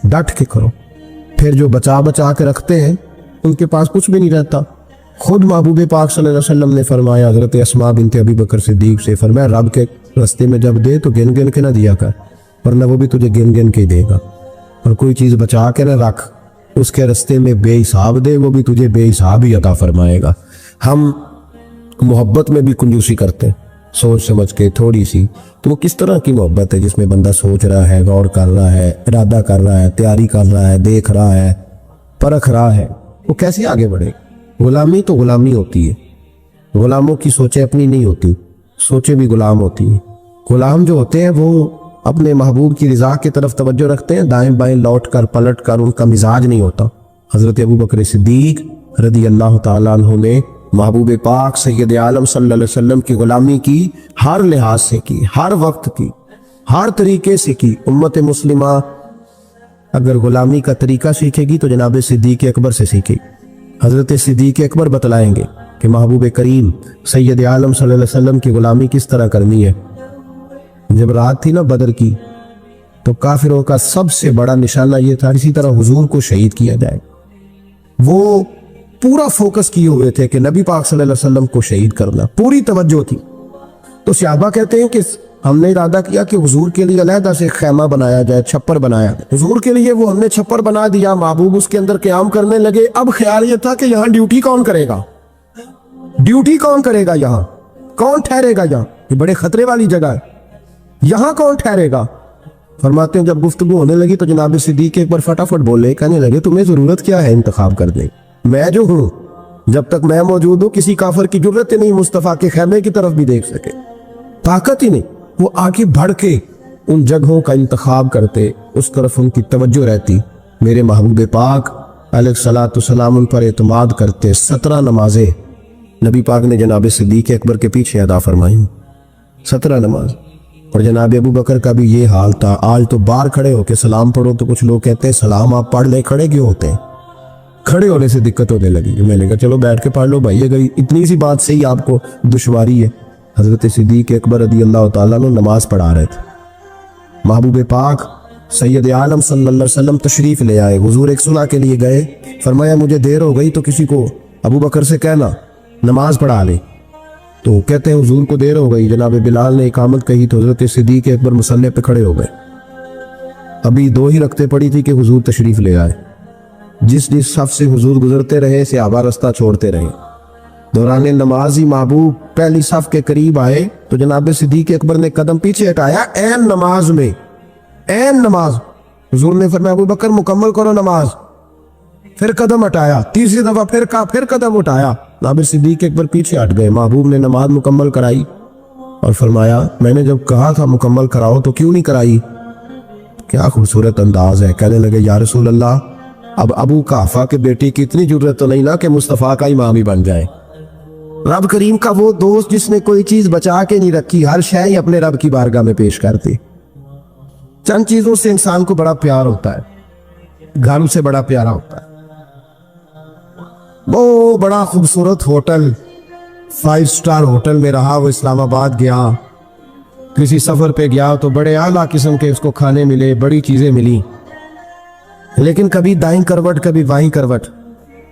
[SPEAKER 1] डट के करो, फिर जो बचा बचा के रखते हैं उनके पास कुछ भी नहीं रहता। खुद महबूब पाक सल्लल्लाहु अलैहि वसल्लम ने फरमाया हज़रत अस्मा बिनते अबी बकर सिद्दीक से, फरमाया रब के रास्ते में जब दे तो गिन गिन के ना दिया कर, वरना वो भी तुझे गिन गिन के ही देगा, और कोई चीज़ बचा के ना रख, उसके रास्ते में बेहिसाब दे, वो भी तुझे बेहिसाब ही अता फरमाएगा। हम मोहब्बत में भी कंजूसी करते हैं, सोच समझ के थोड़ी सी, तो वो किस तरह की मोहब्बत है जिसमें बंदा सोच रहा है, गौर कर रहा है, इरादा कर रहा है, तैयारी कर रहा है, देख रहा है, परख रहा है, वो कैसे आगे बढ़े। गुलामी तो गुलामी होती है, गुलामों की सोचें अपनी नहीं होती, सोचें भी गुलाम होती हैं। गुलाम जो होते हैं वो अपने महबूब की रज़ा की तरफ तवज्जो रखते हैं, दाएं बाएं लौट कर पलट कर उनका मिजाज नहीं होता। हज़रत अबू बकर सिद्दीक रदी अल्लाह ताला अन्हु ने महबूब पाक सैयद आलम सल्लल्लाहु अलैहि वसल्लम की गुलामी की, हर लिहाज से की, हर वक्त की, हर तरीके से की। उम्मत मुस्लिमा अगर गुलामी का तरीका सीखेगी तो जनाब सिद्दीक अकबर से सीखेगी। हज़रत सिद्दीक अकबर बतलाएंगे कि महबूब करीम सैयद आलम सल्लल्लाहु अलैहि वसल्लम की गुलामी किस तरह करनी है। जब रात थी ना बदर की, तो काफिरों का सबसे बड़ा निशाना यह था इसी तरह हुजूर को शहीद किया जाए। वो पूरा फोकस किए हुए थे कि नबी पाक सल्लल्लाहु अलैहि वसल्लम को शहीद करना, पूरी तवज्जो थी। तो सहाबा कहते हैं कि हमने इरादा किया कि हुजूर के लिए अलहदा से खैमा बनाया जाए, छप्पर बनाया जाए। हुजूर के लिए वो हमने छप्पर बना दिया, महबूब उसके अंदर क़याम करने लगे। अब ख्याल ये था कि यहाँ ड्यूटी कौन करेगा, ड्यूटी कौन करेगा, यहाँ कौन ठहरेगा, यहाँ ये बड़े खतरे वाली जगह है, यहाँ कौन ठहरेगा। फरमाते हैं जब गुफ्तगू होने लगी तो जनाब सिद्दीक एक बार फटाफट बोले, कहने लगे तुम्हें जरूरत क्या है इंतखाब करने, मैं जो हूं, जब तक मैं मौजूद हूं किसी काफिर की जरूरत ही नहीं मुस्तफा के खैमे की तरफ भी देख सके, ताकत ही नहीं। वो आगे बढ़ के उन जगहों का इंतखाब करते, उस तरफ उनकी तवज्जो रहती। मेरे महबूब पाक अलैहिस्सलातु वस्सलाम उन पर एतमाद करते। 17 नमाजें नबी पाक ने जनाब सिद्दीक अकबर के पीछे अदा फरमाई, 17 नमाज। और जनाब अबू बकर का भी ये हाल था। आज तो बाहर खड़े होकर सलाम पढ़ो तो कुछ लोग कहते हैं सलाम आप पढ़ ले, खड़े क्यों होते हैं, खड़े होने से दिक्कत होने लगी। मैंने कहा चलो बैठ के पढ़ लो भाई, अगर इतनी सी बात से ही आपको दुश्वारी है। हजरत सिद्दीक अकबर रदी अल्लाह ताला अन्हु नमाज पढ़ा रहे थे। महबूब पाक सैयद आलम सल्लल्लाहु अलैहि वसल्लम तशरीफ ले आए। हुजूर एक सुलह के लिए गए, फरमाया मुझे देर हो गई तो किसी को अबू बकर से कहना नमाज पढ़ा ले। तो कहते हैं हुजूर को देर हो गई, जनाब बिलाल ने इकामत कही तो हजरत सिद्दीक अकबर मुसल्ले पे खड़े हो गए। अभी 2 ही रखते पड़ी थी कि हुजूर तशरीफ ले आए। जिस जिस सफ से हुजूर गुजरते रहे सहाबा रास्ता छोड़ते रहे। दौरान नमाज ही महबूब पहली सफ के करीब आए तो जनाब सिद्दीक अकबर ने कदम पीछे हटाया, ऐन नमाज में, ऐन नमाज। हुजूर ने फरमाया अबू बकर मुकम्मल करो नमाज। फिर कदम हटाया, तीसरी दफा फिर कदम उठाया। जनाब सिद्दीक अकबर पीछे हट गए। महबूब ने नमाज मुकम्मल कराई और फरमाया मैंने जब कहा था मुकम्मल कराओ तो क्यों नहीं कराई। क्या खूबसूरत अंदाज है। कहने लगे या रसूल अल्लाह, अब अबू काफा के बेटी की इतनी जरूरत तो नहीं ना कि मुस्तफा का इमाम ही बन जाए। रब करीम का वो दोस्त जिसने कोई चीज बचा के नहीं रखी, हर शय ही अपने रब की बारगाह में पेश करती। चंद चीजों से इंसान को बड़ा प्यार होता है, घर से बड़ा प्यारा होता है। वो बड़ा खूबसूरत होटल, 5 स्टार होटल में रहा, वो इस्लामाबाद गया, किसी सफर पे गया तो बड़े आला किस्म के उसको खाने मिले, बड़ी चीजें मिली, लेकिन कभी दाईं करवट कभी बाईं करवट।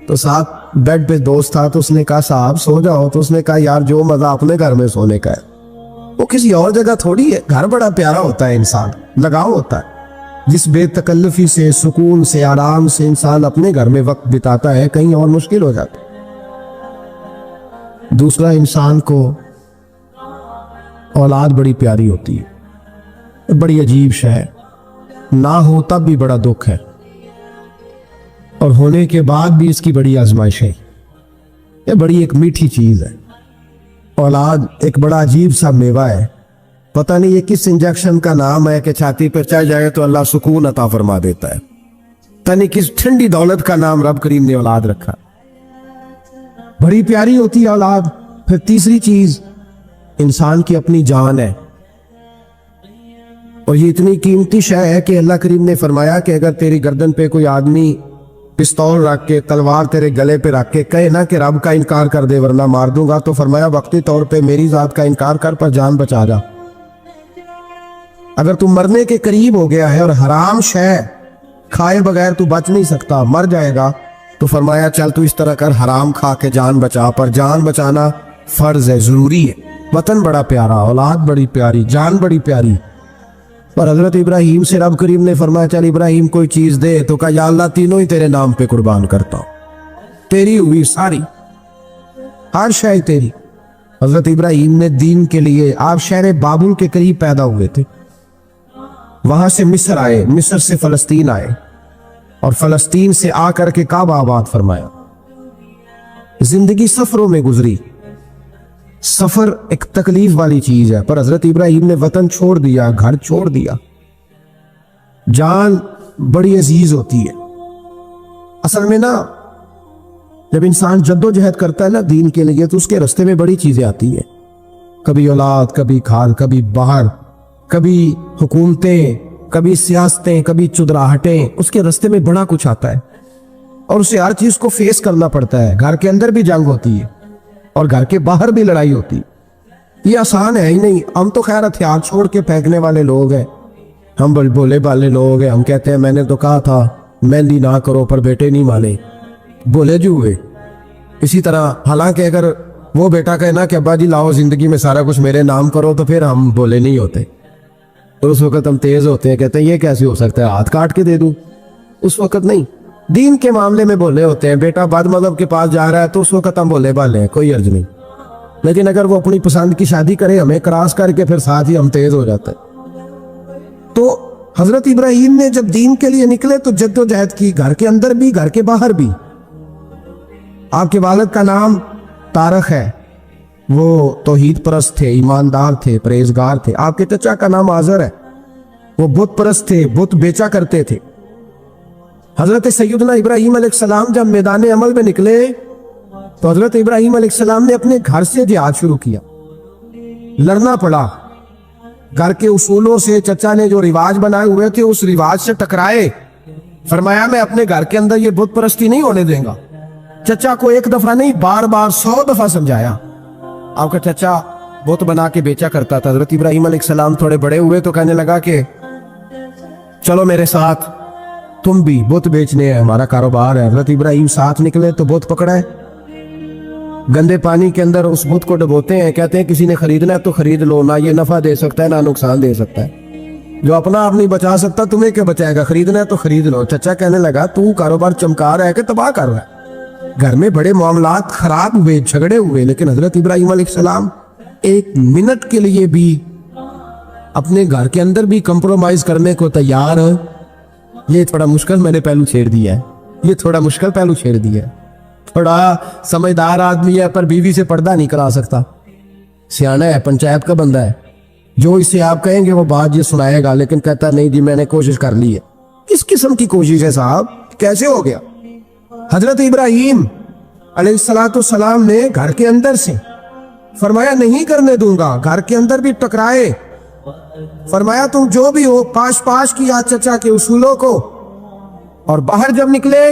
[SPEAKER 1] तो साथ बेड पे दोस्त था तो उसने कहा साहब सो जाओ, तो उसने कहा यार जो मजा अपने घर में सोने का है वो किसी और जगह थोड़ी है। घर बड़ा प्यारा होता है, इंसान लगाव होता है। जिस बेतकल्लुफी से, सुकून से, आराम से इंसान अपने घर में वक्त बिताता है, कहीं और मुश्किल हो जाता है। दूसरा, इंसान को औलाद बड़ी प्यारी होती है, बड़ी अजीब शय है, ना हो तब भी बड़ा दुख है और होने के बाद भी इसकी बड़ी आजमाइश है। ये बड़ी एक मीठी चीज है। औलाद एक बड़ा अजीब सा मेवा है, पता नहीं ये किस इंजेक्शन का नाम है कि छाती पर चढ़ जाए तो अल्लाह सुकून अता फरमा देता है। पता नहीं किस ठंडी दौलत का नाम रब करीम ने औलाद रखा, बड़ी प्यारी होती है औलाद। फिर तीसरी चीज इंसान की अपनी जान है, और ये इतनी कीमती शय है कि अल्लाह करीम ने फरमाया कि अगर तेरी गर्दन पे कोई आदमी पिस्तौल रख के, तलवार तेरे गले पे रख के कहे ना कि रब का इनकार कर दे वरना मार दूंगा, तो फरमाया वक्ती तौर पे मेरी जात का इनकार कर पर जान बचा जा। अगर तू मरने के करीब हो गया है और हराम शय खाए बगैर तू बच नहीं सकता, मर जाएगा, तो फरमाया चल तू इस तरह कर, हराम खा के जान बचा। पर जान बचाना फर्ज है, जरूरी है। वतन बड़ा प्यारा, औलाद बड़ी प्यारी, जान बड़ी प्यारी। पर हजरत इब्राहिम से रब करीम ने फरमाया चल इब्राहिम कोई चीज दे, तो कहा या अल्लाह तीनों ही तेरे नाम पे कुर्बान करता हूं, तेरी हुई सारी, हर शय तेरी। حضرت ابراہیم نے دین کے لیے آپ شہر بابل کے قریب پیدا ہوئے تھے، وہاں سے مصر آئے، مصر سے فلسطین آئے، اور فلسطین سے آ کر کے کعبہ آباد فرمایا۔ زندگی سفروں میں گزری، سفر ایک تکلیف والی چیز ہے، پر حضرت ابراہیم نے وطن چھوڑ دیا، گھر چھوڑ دیا۔ جان بڑی عزیز ہوتی ہے اصل میں نا، جب انسان جد و جہد کرتا ہے نا دین کے لیے تو اس کے راستے میں بڑی چیزیں آتی ہیں، کبھی اولاد، کبھی کھال، کبھی باہر، کبھی حکومتیں، کبھی سیاستیں، کبھی چدراہٹیں، اس کے راستے میں بڑا کچھ آتا ہے اور اسے ہر چیز کو فیس کرنا پڑتا ہے۔ گھر کے اندر بھی جنگ ہوتی ہے اور گھر کے باہر بھی لڑائی ہوتی ہے، یہ آسان ہے ہی نہیں۔ ہم تو خیر ہتھیار چھوڑ کے پھینکنے والے لوگ ہیں، ہم بولے بالے لوگ ہیں، ہم کہتے ہیں میں نے تو کہا تھا مہندی نہ کرو، پر بیٹے نہیں مانے، بولے جو ہوئے۔ اسی طرح حالانکہ اگر وہ بیٹا کہے نا کہ ابا جی لاؤ زندگی میں سارا کچھ میرے نام کرو، تو پھر ہم بولے نہیں ہوتے، تو اس وقت ہم تیز ہوتے ہیں، کہتے ہیں یہ کیسے ہو سکتا ہے، ہاتھ کاٹ کے دے دوں۔ اس وقت نہیں، دین کے معاملے میں بولے ہوتے ہیں، بیٹا بد مذہب کے پاس جا رہا ہے تو اس وقت ہم بولے بالے ہیں، کوئی عرض نہیں۔ لیکن اگر وہ اپنی پسند کی شادی کرے ہمیں کراس کر کے، پھر ساتھ ہی ہم تیز ہو جاتے ہیں۔ تو حضرت ابراہیم نے جب دین کے لیے نکلے تو جد و جہد کی، گھر کے اندر بھی گھر کے باہر بھی۔ آپ کے والد کا نام تارخ ہے، وہ توحید پرست تھے، ایماندار تھے، پرہیزگار تھے۔ آپ کے چچا کا نام آزر ہے، وہ بت پرست تھے، بت بیچا کرتے تھے۔ حضرت سیدنا ابراہیم علیہ السلام جب میدان عمل میں نکلے تو حضرت ابراہیم علیہ السلام نے اپنے گھر سے جہاد شروع کیا، لڑنا پڑا۔ گھر کے اصولوں سے چچا نے جو رواج بنائے ہوئے تھے اس رواج سے ٹکرائے، فرمایا میں اپنے گھر کے اندر یہ بت پرستی نہیں ہونے دیں گا۔ چچا کو ایک دفعہ نہیں بار بار 100 دفعہ سمجھایا۔ آپ کا چچا بت بنا کے بیچا کرتا تھا۔ حضرت ابراہیم علیہ السلام تھوڑے بڑے ہوئے تو کہنے لگا کہ چلو میرے ساتھ، تم بھی بت بیچنے ہیں، ہمارا کاروبار ہے۔ حضرت ابراہیم ساتھ نکلے تو بت پکڑا ہے، گندے پانی کے اندر اس بت کو ڈبوتے ہیں، کہتے ہیں کسی نے خریدنا ہے تو خرید لو، نہ یہ نفع دے سکتا ہے نہ نقصان دے سکتا ہے، جو اپنا آپ نہیں بچا سکتا تمہیں کیا بچائے گا، خریدنا ہے تو خرید لو۔ چچا کہنے لگا تو کاروبار چمکا رہا ہے کہ تباہ کر رہا ہے۔ گھر میں بڑے معاملات خراب ہوئے، جھگڑے ہوئے، لیکن حضرت ابراہیم علیہ السلام ایک منٹ کے لیے بھی اپنے گھر کے اندر بھی کمپرومائز کرنے کو تیار ہیں۔ یہ تھوڑا مشکل میں نے پہلو چھیڑ دیا ہے، یہ تھوڑا مشکل پہلو چھیڑ دیا ہے۔ تھوڑا سمجھدار آدمی ہے پر بیوی سے پردہ نہیں کرا سکتا، سیانا ہے، پنچایت کا بندہ ہے، جو اسے آپ کہیں گے وہ بات یہ سنائے گا، لیکن کہتا نہیں جی میں نے کوشش کر لی ہے۔ کس قسم کی کوشش ہے صاحب، کیسے ہو گیا؟ حضرت ابراہیم علیہ السلام نے گھر کے اندر سے فرمایا نہیں کرنے دوں گا، گھر کے اندر بھی ٹکرائے، فرمایا تم جو بھی ہو پاش کیا چچا کے اصولوں کو، اور باہر جب نکلے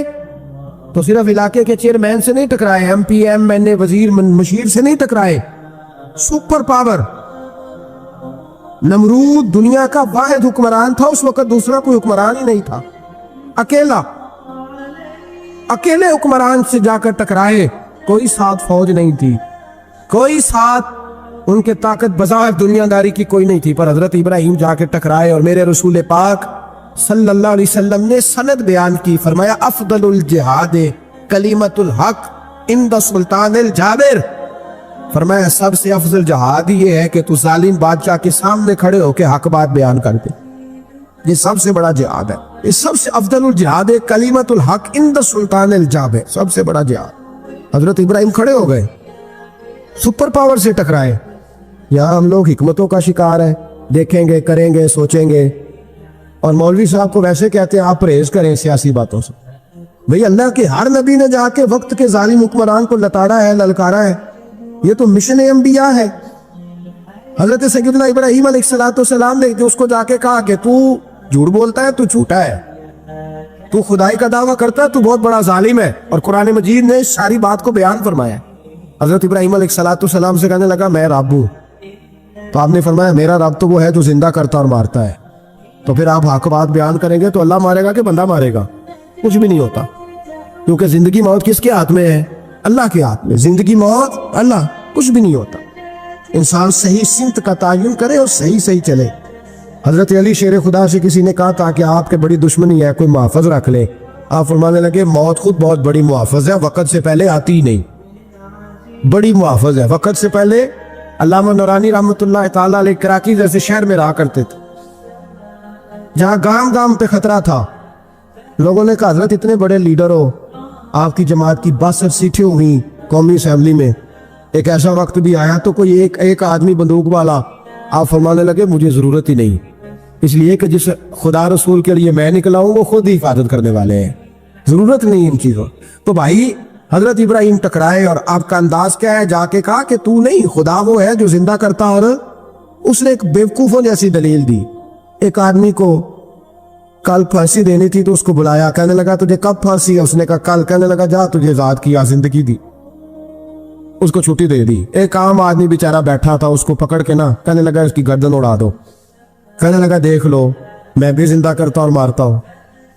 [SPEAKER 1] تو صرف علاقے کے چیئرمین سے نہیں ٹکرائے، ایم پی ایم این اے وزیر مشیر سے نہیں ٹکرائے، سپر پاور نمرود دنیا کا واحد حکمران تھا اس وقت، دوسرا کوئی حکمران ہی نہیں تھا، اکیلے حکمران سے جا کر ٹکرائے، کوئی ساتھ فوج نہیں تھی، کوئی ساتھ ان کے طاقت بظاہر دنیا داری کی کوئی نہیں تھی، پر حضرت ابراہیم جا کے ٹکرائے۔ اور میرے رسول پاک صلی اللہ علیہ وسلم نے سند بیان کی، فرمایا افضل الجہاد کلمۃ الحق عند سلطان الجابر، فرمایا سب سے افضل جہاد یہ ہے کہ تو ظالم بادشاہ کے سامنے کھڑے ہو کے حق بات بیان کر دے، یہ سب سے بڑا جہاد ہے، یہ سب سے افضل الجہاد کلمۃ الحق عند سلطان الجابر، سب سے بڑا جہاد۔ حضرت ابراہیم کھڑے ہو گئے، سپر پاور سے ٹکرائے۔ یہاں ہم لوگ حکمتوں کا شکار ہیں، دیکھیں گے، کریں گے، سوچیں گے، اور مولوی صاحب کو ویسے کہتے ہیں آپ پرہیز کریں سیاسی باتوں سے۔ بھئی اللہ کے ہر نبی نے جا کے وقت کے ظالم حکمران کو لتاڑا ہے، للکارا ہے، یہ تو مشن انبیاء ہے۔ حضرت سیدنا ابراہیم علیہ السلام نے اس کو جا کے کہا کہ تو جھوٹ بولتا ہے، تو جھوٹا ہے، تو خدائی کا دعویٰ کرتا ہے، تو بہت بڑا ظالم ہے، اور قرآن مجید نے ساری بات کو بیان فرمایا۔ حضرت ابراہیم علیہ السلام سے کہنے لگا میں رب ہوں، تو آپ نے فرمایا میرا رب تو وہ ہے جو زندہ کرتا اور مارتا ہے، تو پھر آپ حق بات بیان کریں گے تو اللہ مارے گا کہ بندہ مارے گا؟ کچھ بھی نہیں ہوتا، کیونکہ زندگی موت کس کے ہاتھ میں ہے؟ اللہ کے ہاتھ میں، زندگی موت اللہ، کچھ بھی نہیں ہوتا۔ انسان صحیح سمت کا تعین کرے اور صحیح چلے۔ حضرت علی شیر خدا سے کسی نے کہا تھا کہ آپ کے بڑی دشمنی ہے، کوئی محافظ رکھ لے، آپ فرمانے لگے موت خود بہت بڑی محافظ ہے، وقت سے پہلے آتی ہی نہیں، بڑی محافظ ہے، وقت سے پہلے अल्लामा नूरानी रहमतुल्लाह ताला अलैह कराची जैसे शहर में रहा करते थे, जहाँ गांव गांव पे खतरा था। लोगों ने कहा हजरत इतने बड़े लीडर हो, आपकी जमात की 62 सीटें हुई कौमी असेंबली में, एक ऐसा वक्त भी आया तो कोई एक आदमी बंदूक वाला, आप फरमाने लगे मुझे जरूरत ही नहीं, इसलिए कि जिस खुदा रसूल के लिए मैं निकला हूं वो खुद ही हिफाजत करने वाले हैं, जरूरत नहीं इन चीजों। तो भाई हजरत इब्राहिम टकराए और आपका अंदाज क्या है? जाके कहा कि तू नहीं, खुदा वो है जो जिंदा करता। और उसने एक बेवकूफों जैसी दलील दी। एक आदमी को कल फांसी देनी थी तो उसको बुलाया, कहने लगा तुझे कब फांसी है? उसने कहा कल। कहने लगा जा तुझे आजाद किया, जिंदगी दी, उसको छुट्टी दे दी। एक आम आदमी बेचारा बैठा था, उसको पकड़ के ना कहने लगा इसकी गर्दन उड़ा दो। कहने लगा देख लो मैं भी जिंदा करता और मारता हूँ,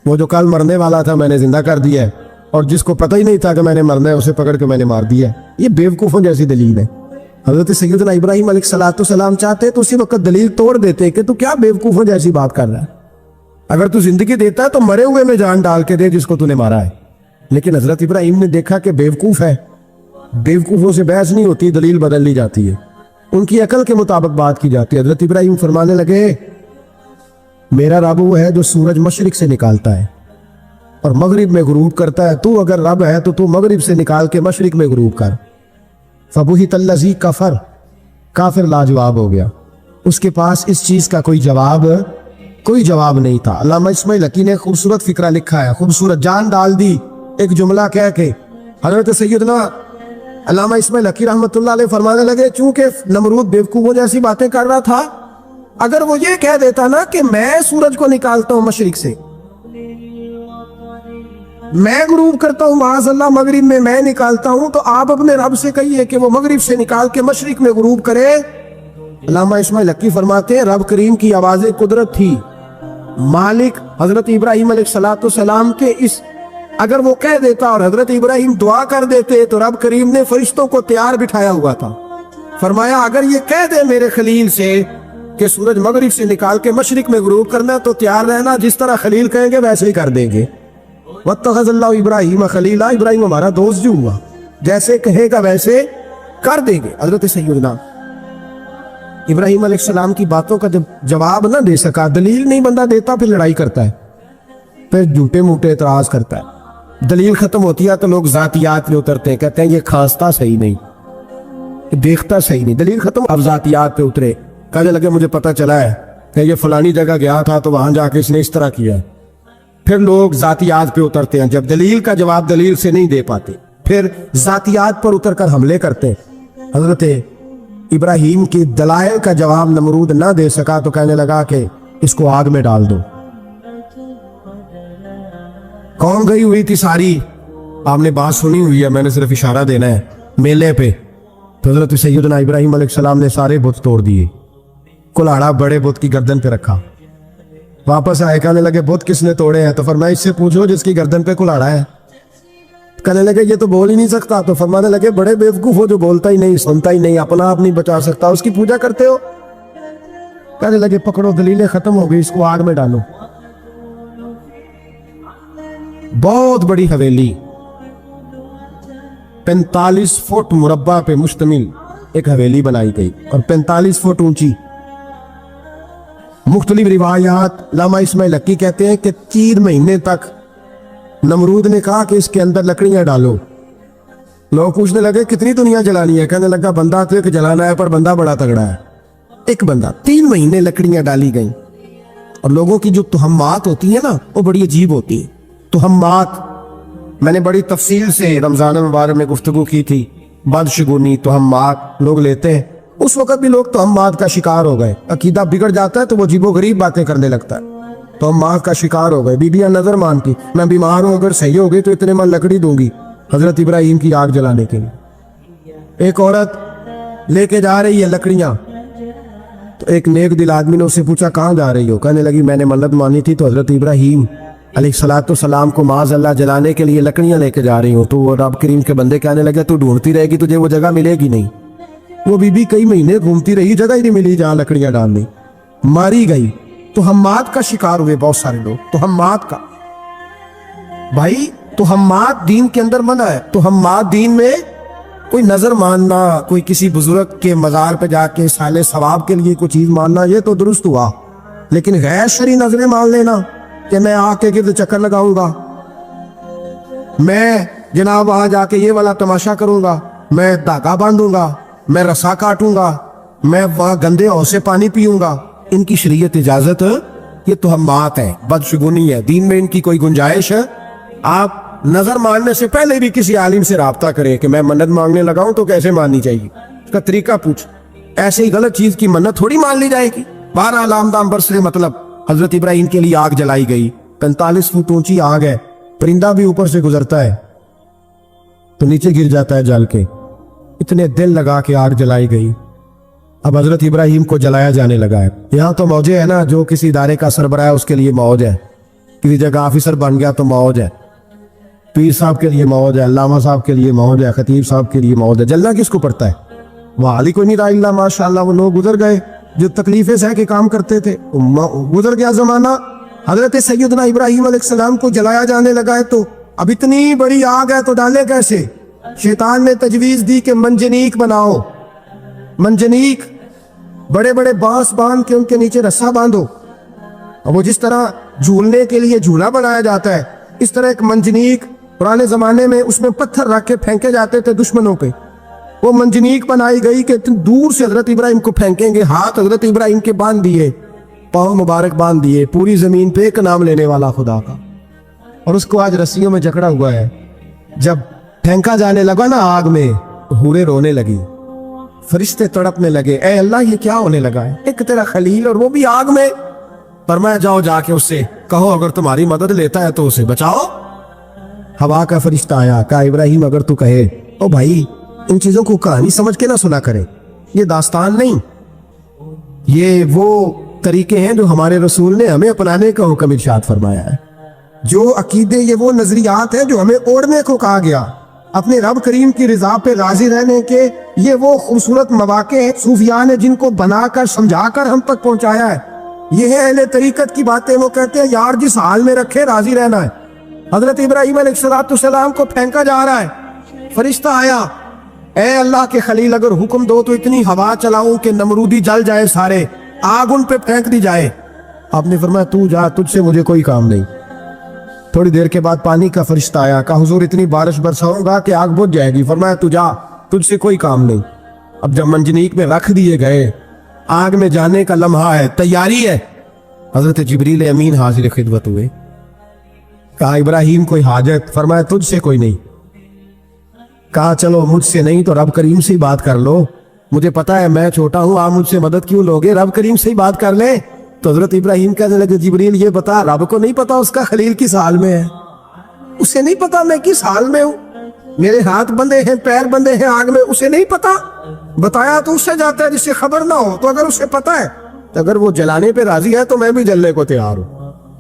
[SPEAKER 1] वो जो कल मरने वाला था मैंने जिंदा कर दिया है, और जिसको पता ही नहीं था कि मैंने मरना है उसे पकड़ के मैंने मार दिया। ये बेवकूफों जैसी दलील है। हजरत सैयदना इब्राहिम अलैहिस्सलाम चाहते तो उसी वक्त दलील तोड़ देते कि तू क्या बेवकूफों जैसी बात कर रहा है, अगर तू जिंदगी देता है तो मरे हुए में जान डाल के दे जिसको तूने मारा है। लेकिन हजरत इब्राहिम ने देखा कि बेवकूफ है, बेवकूफों से बहस नहीं होती, दलील बदल ली जाती है, उनकी अकल के मुताबिक बात की जाती है। हजरत इब्राहिम फरमाने लगे मेरा रब वो है जो सूरज मशरिक से निकालता है और मगरिब में गुरूब करता है, तू अगर रब है तो तू मगरिब से निकाल के मशरिक में गुरूब कर। फबुही तल्लज़ी कफर, काफिर लाजवाब हो गया, उसके पास इस चीज का कोई जवाब नहीं था। अल्लामा इस्माइल हकी ने खूबसूरत फिक्रा लिखा है, खूबसूरत जान डाल दी एक जुमला कह के। हजरत सैयदना अल्लामा इस्माइल हकी रहमतुल्लाह अलैह फरमाने लगे चूंकि नमरूद बेवकूफों जैसी बातें कर रहा था, अगर वो ये कह देता ना कि मैं सूरज को निकालता हूं मशरिक से, मैं गुरूब करता हूं माज़अल्लाह मगरिब में मैं निकालता हूं, तो आप अपने रब से कहिए कि वो मगरिब से निकाल के मशरिक में गुरूब करे। अल्लामा इस्माइल हकी फरमाते हैं रब करीम की आवाज़ कुदरत थी, मालिक हजरत इब्राहिम अलैहिस्सलाम के इस, अगर वो कह देता और हजरत इब्राहिम दुआ कर देते तो रब करीम ने फरिश्तों को तैयार बिठाया हुआ था। फरमाया अगर ये कह दे मेरे खलील से कि सूरज मगरिब से निकाल के मशरिक में गुरूब करना तो तैयार रहना, जिस तरह खलील कहेंगे वैसे ही कर देंगे। वत्तखज़ल्लाहु इब्राहीम खलीला, इब्राहिम हमारा दोस्त जो हुआ, जैसे कहेगा वैसे कर देंगे। हजरत सैयदना इब्राहिम अलैहिस्सलाम की बातों का जब जवाब ना दे सका, दलील नहीं बंदा देता, फिर लड़ाई करता है, फिर झूठे मूठे एतराज करता है। दलील खत्म होती है तो लोग जातियात पे उतरते हैं, कहते हैं ये खांसता सही नहीं, देखता सही नहीं। दलील खत्म, अब जातियात पे उतरे, कहने लगे मुझे पता चला है कि ये फलानी जगह गया था तो वहां जाके इसने इस तरह किया। फिर लोग जातियात पे उतरते हैं, जब दलील का जवाब दलील से नहीं दे पाते फिर जातियात पर उतरकर हमले करते हैं। हजरत इब्राहिम की दलाइल का जवाब नमरूद ना दे सका तो कहने लगा कि इसको आग में डाल दो। कौन गई हुई थी सारी, आपने बात सुनी हुई है, मैंने सिर्फ इशारा देना है। मेले पे तो हजरत सैयदना इब्राहिम अलैहिस्सलाम ने सारे बुत तोड़ दिए, कुल्हाड़ा बड़े बुत की गर्दन पे रखा, वापस आए, कहने लगे बुत किसने तोड़े हैं? तो फरमाया इससे पूछो जिसकी गर्दन पे कुल्हाड़ा है। कहने लगे ये तो बोल ही नहीं सकता। तो फरमाने लगे बड़े बेवकूफ हो जो बोलता ही नहीं, सुनता ही नहीं, अपना आप नहीं बचा सकता, उसकी पूजा करते हो। कहने लगे पकड़ो दलीलें खत्म हो गई, इसको आग में डालो। बहुत बड़ी हवेली 45 फुट मुरब्बा पे मुश्तमिल एक हवेली बनाई गई और 45 फुट ऊंची। मुख्तलिफ रिवायात, अल्लामा इस्माइल हकी कहते हैं कि 3 महीने तक नमरूद ने कहा कि इसके अंदर लकड़ियां डालो। लोग पूछने लगे कितनी दुनिया जलानी है? कहने लगा बंदा तो एक जलाना है, पर बंदा बड़ा तगड़ा है, एक बंदा। 3 महीने लकड़ियां डाली गई। और लोगों की जो तुहम्मात होती है ना वो बड़ी अजीब होती है। तुहम्मात मैंने बड़ी तफसील से रमजान मुबारक में गुफ्तगू की थी। बदशगुनी तुहम्मात लोग लेते हैं, उस वक्त भी लोग तुहम्मात का शिकार हो गए। अकीदा बिगड़ जाता है तो वो अजीबो गरीब बातें करने लगता है, तो हम माँ का शिकार हो गए। बीबियां नजर मानती, मैं बीमार हूं, अगर सही हो गई तो इतने मन लकड़ी दूंगी हजरत इब्राहिम की आग जलाने के लिए। एक औरत लेके जा रही है लकड़ियां, तो एक नेक दिल आदमी ने उससे पूछा कहाँ जा रही हो? कहने लगी मैंने मन्नत मानी थी तो हजरत इब्राहिम अलैहिस्सलाम को माज़अल्लाह जलाने के लिए लकड़ियां लेके जा रही हूँ। तो वो रब करीम के बंदे कहने लगे तू ढूंढती रहेगी, तुझे वो जगह मिलेगी नहीं। वो बीबी कई महीने घूमती रही, जगह ही नहीं मिली जहाँ लकड़ियां डालनी, मारी गई। तो हम्मात का शिकार हुए बहुत सारे लोग। तो हम्मात का भाई, तो हम्मात दीन के अंदर मना है, तो हम्मात दीन में कोई नजर मानना, कोई किसी बुजुर्ग के मजार पे जाके साले सवाब के लिए कोई चीज मानना, ये तो दुरुस्त हुआ, लेकिन गैर शरी नजरें मान लेना कि मैं आके गिर्द चक्कर लगाऊंगा, मैं जनाब वहां जाके ये वाला तमाशा करूंगा, मैं धागा बांधूंगा, मैं रस्सा काटूंगा, मैं वहां गंदे हौज से पानी पीऊंगा, इनकी शरीयत इजाजत? ये तो हम बात है, बदशगुनी है, दीन में इनकी कोई गुंजाइश है? आप नजर मानने से पहले भी किसी आलिम से राब्ता करें कि मैं मन्नत मांगने लगाऊं तो कैसे माननी चाहिए, उसका तरीका पूछ। ऐसे ही गलत चीज की मन्नत थोड़ी मान ली जाएगी। 12 लामदाम बरसे, मतलब हजरत इब्राहिम के लिए आग जलाई गई, 45 फुट ऊंची आग है, परिंदा भी ऊपर से गुजरता है तो नीचे गिर जाता है जल के, इतने दिल लगा के आग जलाई गई। अब हजरत इब्राहिम को जलाया जाने लगा है। यहाँ तो मौजे है ना, जो किसी इदारे का सरबराह है उसके लिए मौज है, किसी जगह ऑफिसर बन गया तो मौज है, पीर साहब के लिए मौज है, अल्लामा साहब के लिए मौज है, खतीब साहब के लिए मौज है। जलना किसको पड़ता है? वहाँ अली कोई नहीं रहा इल्ला माशाअल्लाह, वो लोग गुजर गए जो तकलीफें सह के काम करते थे, गुजर गया जमाना। हजरत सैयदना इब्राहिम अलैहिस्सलाम को जलाया जाने लगा है, तो अब इतनी बड़ी आग है तो डाले कैसे? शैतान ने तजवीज दी कि मंजनीक बनाओ, मंजनीक, बड़े बड़े बांस बांध के उनके नीचे रस्सा बांधो। और वो जिस तरह झूलने के लिए झूला बनाया जाता है, इस तरह एक मंजनीक, पुराने जमाने में उसमें पत्थर रख के फेंके जाते थे दुश्मनों पे, वो मंजनीक बनाई गई कि दूर से हजरत इब्राहिम को फेंकेंगे। हाथ हजरत इब्राहिम के बांध दिए, पाँव मुबारक बांध दिए, पूरी जमीन पे एक नाम लेने वाला खुदा का, और उसको आज रस्सियों में जकड़ा हुआ है। जब फेंका जाने लगा ना आग में, हूरें रोने लगी, फरिश्ते तड़पने लगे, ए अल्लाह ये क्या होने लगा है? एक तेरा खलील और वो भी आग में। फरमाया जाओ जाके उससे कहो अगर तुम्हारी मदद लेता है तो उसे बचाओ। हवा का फरिश्ता आया, कहा इब्राहिम अगर तू कहे, ओ भाई इन चीजों को कहानी समझ के ना सुना करे, ये दास्तान नहीं, ये वो तरीके हैं जो हमारे रसूल ने हमें अपनाने का हुक्म इरशाद फरमाया है। जो अकीदे, ये वो नजरियात हैं जो हमें ओढ़ने को कहा गया, अपने रब करीम की रिजा पे राजी रहने के ये वो खूबसूरत मवाके हैं सूफिया ने जिनको बनाकर समझाकर हम तक पहुंचाया है। ये है अहले तरीकत की बातें। वो कहते हैं यार जिस हाल में रखे राजी रहना है। हजरत इब्राहिम अलैहिस्सलाम को फेंका जा रहा है, फरिश्ता आया, ए अल्लाह के खलील अगर हुक्म दो तो इतनी हवा चलाऊं कि नमरूदी जल जाए सारे, आग उन पे फेंक दी जाए। आपने फरमाया तू जा, तुझसे मुझे कोई काम नहीं। थोड़ी देर के बाद पानी का फरिश्ता आया, कहा हुजूर इतनी बारिश बरसाऊंगा कि आग बुझ जाएगी। फरमाया तू जा, तुझसे कोई काम नहीं। अब जब मंजनीक में रख दिए गए, आग में जाने का लम्हा है, तैयारी है, हजरत जिब्रील अमीन हाजिर खिदमत हुए। कहा इब्राहिम कोई हाजत? फरमाया तुझसे कोई नहीं। कहा चलो मुझसे नहीं तो रब करीम से ही बात कर लो, मुझे पता है मैं छोटा हूं, आप मुझसे मदद क्यों लोगे, रब करीम से ही बात कर ले। तो हजरत इब्राहिम कहने लगे जिब्रील ये बता, रब को नहीं पता उसका खलील किस हाल में है? उसे नहीं पता मैं किस हाल में हूं, मेरे हाथ बंधे हैं, पैर बंधे हैं आग में, उसे नहीं पता। बताया तो उससे जाता है जिससे खबर ना हो। तो अगर उसे पता है, तो अगर वो जलाने पे राजी है तो मैं भी जलने को तैयार हूं,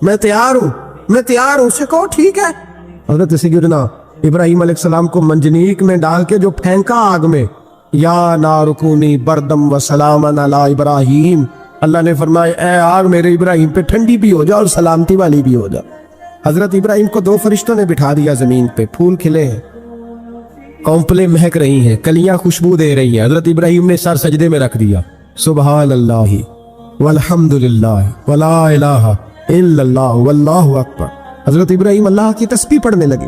[SPEAKER 1] मैं तैयार हूं, मैं तैयार हूं। उसे कहो ठीक है। हजरत सैयदना इब्राहिम अलैहिस्सलाम को मंजनीक में डाल के जो फेंका आग में, या नारुकूनी बरदम व सलामन अला इब्राहिम, अल्लाह ने फरमाया ए आग मेरे इब्राहिम पे ठंडी भी हो जा और सलामती वाली भी हो जा। हजरत इब्राहिम को दो फरिश्तों ने बिठा दिया जमीन पे, फूल खिले हैं, कौंपलें महक रही हैं, कलियां खुशबू दे रही हैं। हजरत इब्राहिम ने सर सजदे में रख दिया, सुबहान अल्लाह वल्हम्दुलिल्लाह वला इलाहा इल्लल्लाह वल्लाहु अकबर। हजरत इब्राहिम अल्लाह की तस्बीह पढ़ने लगे,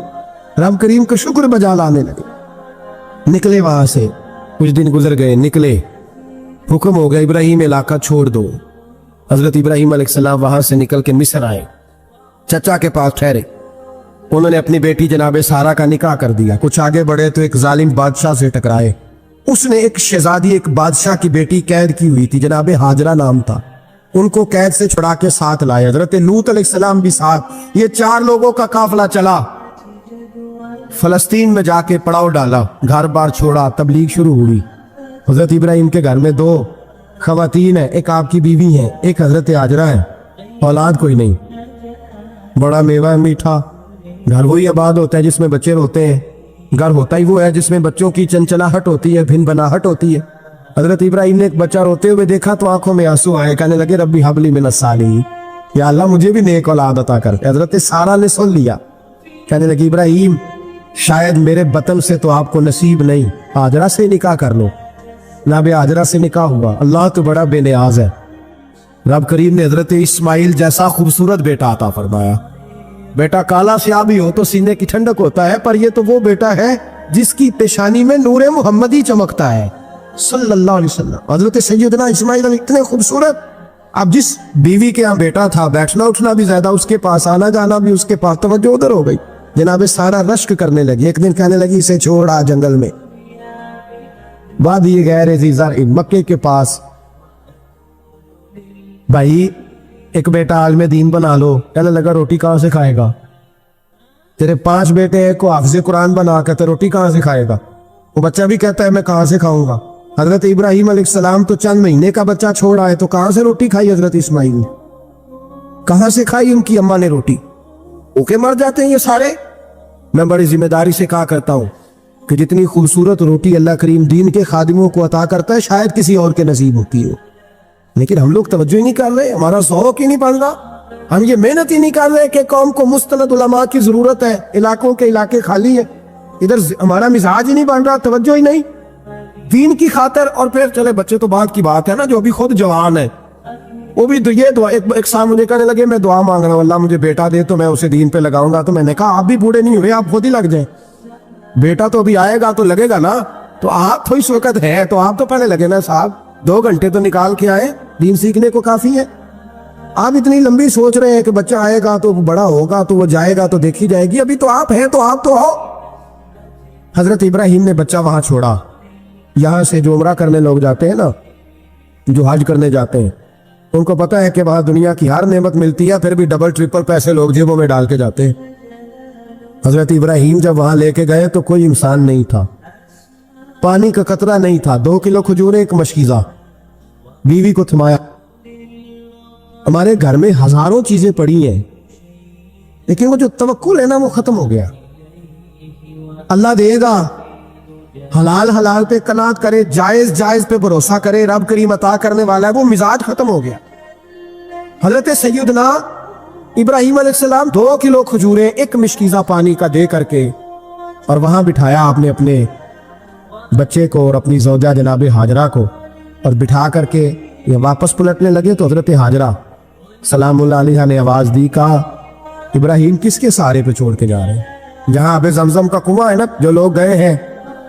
[SPEAKER 1] रब करीम का शुक्र बजा लाने लगे। निकले वहां से, कुछ दिन गुजर गए, निकले, हुक्म हो गया इब्राहिम इलाका छोड़ दो। हजरत इब्राहिम अलैहिस्सलाम वहां से निकल के मिस्र आए, चचा के पास ठहरे। उन्होंने अपनी बेटी जनाबे सारा का निकाह कर दिया। कुछ आगे बढ़े तो एक जालिम बादशाह से टकराए। उसने एक शहजादी, एक बादशाह की बेटी कैद की हुई थी, जनाबे हाजरा नाम था, उनको कैद से छुड़ा के साथ लाए। हजरत लूत अलैहिस्सलाम भी साथ। ये 4 लोगों का काफिला चला, फलस्तीन में जाके पड़ाव डाला, घर बार छोड़ा, तबलीग शुरू हुई। हजरत इब्राहिम के घर में 2 खवातीन है, एक आपकी बीवी है, एक हजरत हाजरा है, औलाद कोई नहीं। बड़ा मेवा मीठा घर वही आबाद होता है जिसमें बच्चे रोते हैं, घर होता ही वो है जिसमें बच्चों की चंचलाहट होती है, भिन बनाहट होती है। हजरत इब्राहिम ने एक बच्चा रोते हुए देखा तो आंखों में आंसू आए, कहने लगे रब्बी हबली मिनस सालिहीन, या अल्लाह मुझे भी नेक औलाद अता कर। हजरत सारा ने सुन लिया, कहने लगी इब्राहिम शायद मेरे बतन से तो आपको नसीब नहीं, हाजरा से निकाह कर लो। जनाब हाजरा से निकाह हुआ। अल्लाह तो बड़ा बेनियाज है। रब करीम ने हजरत इस्माइल जैसा खूबसूरत बेटा अता फरमाया। बेटा काला स्याह भी हो तो सीने की ठंडक होता है, पर ये तो वो बेटा है जिसकी पेशानी में नूरे मोहम्मदी चमकता है सल्लल्लाहु अलैहि वसल्लम। हजरत सैयदना इस्माइल इतने खूबसूरत। अब जिस बीवी के यहाँ बेटा था, बैठना उठना भी ज्यादा उसके पास, आना जाना भी उसके पास, तवज्जो उधर हो गई। जनाब सारा रश्क करने लगी। एक दिन कहने लगी इसे छोड़ आ जंगल में। बाद ये गैर अजीजा मक्के के पास, भाई एक बेटा आलम दीन बना लो। कहने लगा रोटी कहां से खाएगा? तेरे 5 बेटे हैं को हाफिज़ कुरान बना के, तो रोटी कहां से खाएगा? वो बच्चा भी कहता है मैं कहां से खाऊंगा। हजरत इब्राहिम अलैहिस्सलाम तो चंद महीने का बच्चा छोड़ आए, तो कहां से रोटी खाई हजरत इस्माइल ने? कहां से खाई उनकी अम्मा ने रोटी? भूखे मर जाते हैं ये सारे। मैं बड़ी जिम्मेदारी से कहा करता हूं कि जितनी खूबसूरत रोटी अल्लाह करीम दीन के खादिमों को अता करता है, शायद किसी और के नसीब होती हो, लेकिन हम लोग तवज्जो ही नहीं कर रहे। हमारा ज़ौक़ ही नहीं बन रहा। हम ये मेहनत ही नहीं कर रहे कि कौम को मुस्तनद उलमा की जरूरत है। इलाकों के इलाके खाली है, इधर हमारा मिजाज ही नहीं बन रहा, तवज्जो ही नहीं दीन की खातिर। और फिर चले बच्चे तो बात की बात है ना, जो अभी खुद जवान है वो भी तो ये दुआ एक साल मुझे कहने लगे मैं दुआ मांग रहा हूँ, अल्लाह मुझे बेटा दे तो मैं उसे दीन पे लगाऊंगा। तो मैंने कहा आप भी बूढ़े नहीं हुए, आप खुद ही लग जाए। बेटा तो अभी आएगा तो लगेगा ना, तो आप तो इस वक्त है तो आप तो पहले लगे ना साहब। 2 घंटे तो निकाल के आए, दीन सीखने को काफी है। आप इतनी लंबी सोच रहे हैं कि बच्चा आएगा तो बड़ा होगा तो वो जाएगा तो देखी जाएगी। अभी तो आप हैं तो आप तो हो। हजरत इब्राहिम ने बच्चा वहां छोड़ा। यहां से जो उम्रा करने लोग जाते हैं ना, जो हज करने जाते हैं, उनको पता है कि वहां दुनिया की हर नेमत मिलती है, फिर भी डबल ट्रिपल पैसे लोग जेबों में डाल के जाते हैं। हजरत इब्राहिम जब वहां लेके गए तो कोई इंसान नहीं था, पानी का कतरा नहीं था, 2 किलो खजूरें, एक मशकीजा। बीवी को थमाया। हमारे घर में हजारों चीजें पड़ी हैं, लेकिन वो जो तवक्कुल है ना वो खत्म हो गया। अल्लाह देगा, हलाल हलाल पे कनात करे, जायज जायज पे भरोसा करे, रब करीम अता करने वाला है, वो मिजाज खत्म हो गया। हजरत सैयदना इब्राहिम अलैहिस्सलाम 2 किलो खजूरें, एक मिशकीजा पानी का दे करके, और वहां बिठाया आपने अपने बच्चे को और अपनी ज़ौजा जनाब हाजरा को, और बिठा करके ये वापस पलटने लगे तो हजरत हाजरा सलामुल्लाह अलैहा ने आवाज दी, कहा इब्राहिम किसके सहारे पे छोड़ के जा रहे हैं? जहां आबे जमजम का कुआं है ना, जो लोग गए हैं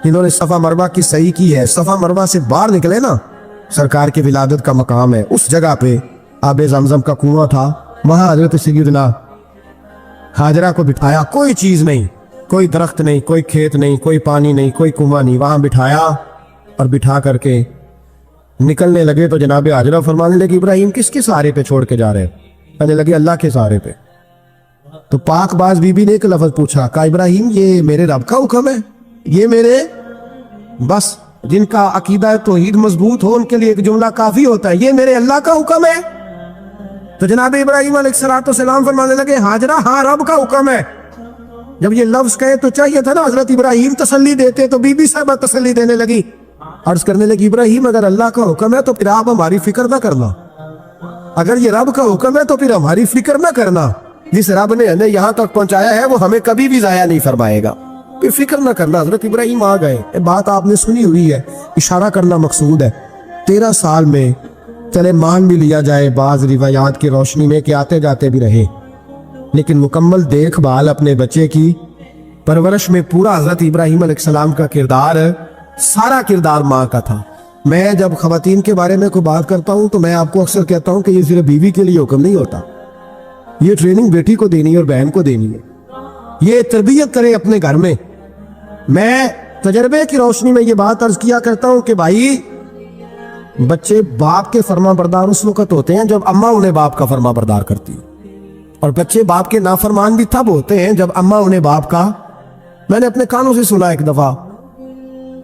[SPEAKER 1] जिन्होंने सफा मरवा की सही की है, सफा मरवा से बाहर निकले ना, सरकार की विलादत का मकाम है, उस जगह पे आबे जमजम का कुआं था। वहां हजरत सैयदना हाजरा को बिठाया। कोई चीज नहीं, कोई दरख्त नहीं, कोई खेत नहीं, कोई पानी नहीं, कोई कुआं नहीं, वहां बिठाया और बिठा करके निकलने लगे तो जनाब हाजरा फरमाने लगे इब्राहिम किसके सहारे पे छोड़ के जा रहे हैं? कहने लगे अल्लाह के सहारे पे। तो पाकबाज बीबी ने एक लफ्ज पूछा, कहा इब्राहिम ये मेरे रब का हुक्म है, ये मेरे बस जिनका अकीदा तौहीद मजबूत हो उनके लिए एक जुमला काफी होता है, ये मेरे अल्लाह का हुक्म है? तो जनाब इब्राहिम अलैहिस्सलाम फरमाने लगे हाजरा हाँ रब का हुक्म है। जब ये लफ्ज कहे तो चाहिए था ना हजरत इब्राहिम तसल्ली देते, तो बीबी साहबा तसल्ली देने लगी, अर्ज करने लगी इब्राहिम अगर अल्लाह का हुक्म है तो फिर आप हमारी फिक्र ना करना, अगर ये रब का हुक्म है तो फिर हमारी फिक्र ना करना, जिस रब ने हमें यहाँ तक पहुंचाया है वो हमें कभी भी जाया नहीं फरमाएगा, फिर फिक्र ना करना। हजरत इब्राहिम आ गए। बात आपने सुनी हुई है, इशारा करना मकसूद है। 13 साल में चले मान भी लिया जाए बाज रिवायात की रोशनी में कि आते जाते भी रहे, लेकिन मुकम्मल देखभाल अपने बच्चे की परवरिश में पूरा हजरत इब्राहिम अलैहिस्सलाम का किरदार, सारा किरदार माँ का था। मैं जब खवातीन के बारे में कोई बात करता हूँ तो मैं आपको अक्सर कहता हूँ कि ये सिर्फ बीवी के लिए हुक्म नहीं होता, ये ट्रेनिंग बेटी को देनी है और बहन को देनी है, ये तरबियत करे अपने घर में। मैं तजर्बे की रोशनी में ये बात अर्ज किया करता हूँ कि भाई बच्चे बाप के फर्मा बरदार उस वक्त होते हैं जब अम्मा उन्हें बाप का फर्मा बरदार करती है, और बच्चे बाप के नाफरमान भी तब होते हैं जब अम्मा उन्हें बाप का। मैंने अपने कानों से सुना एक दफा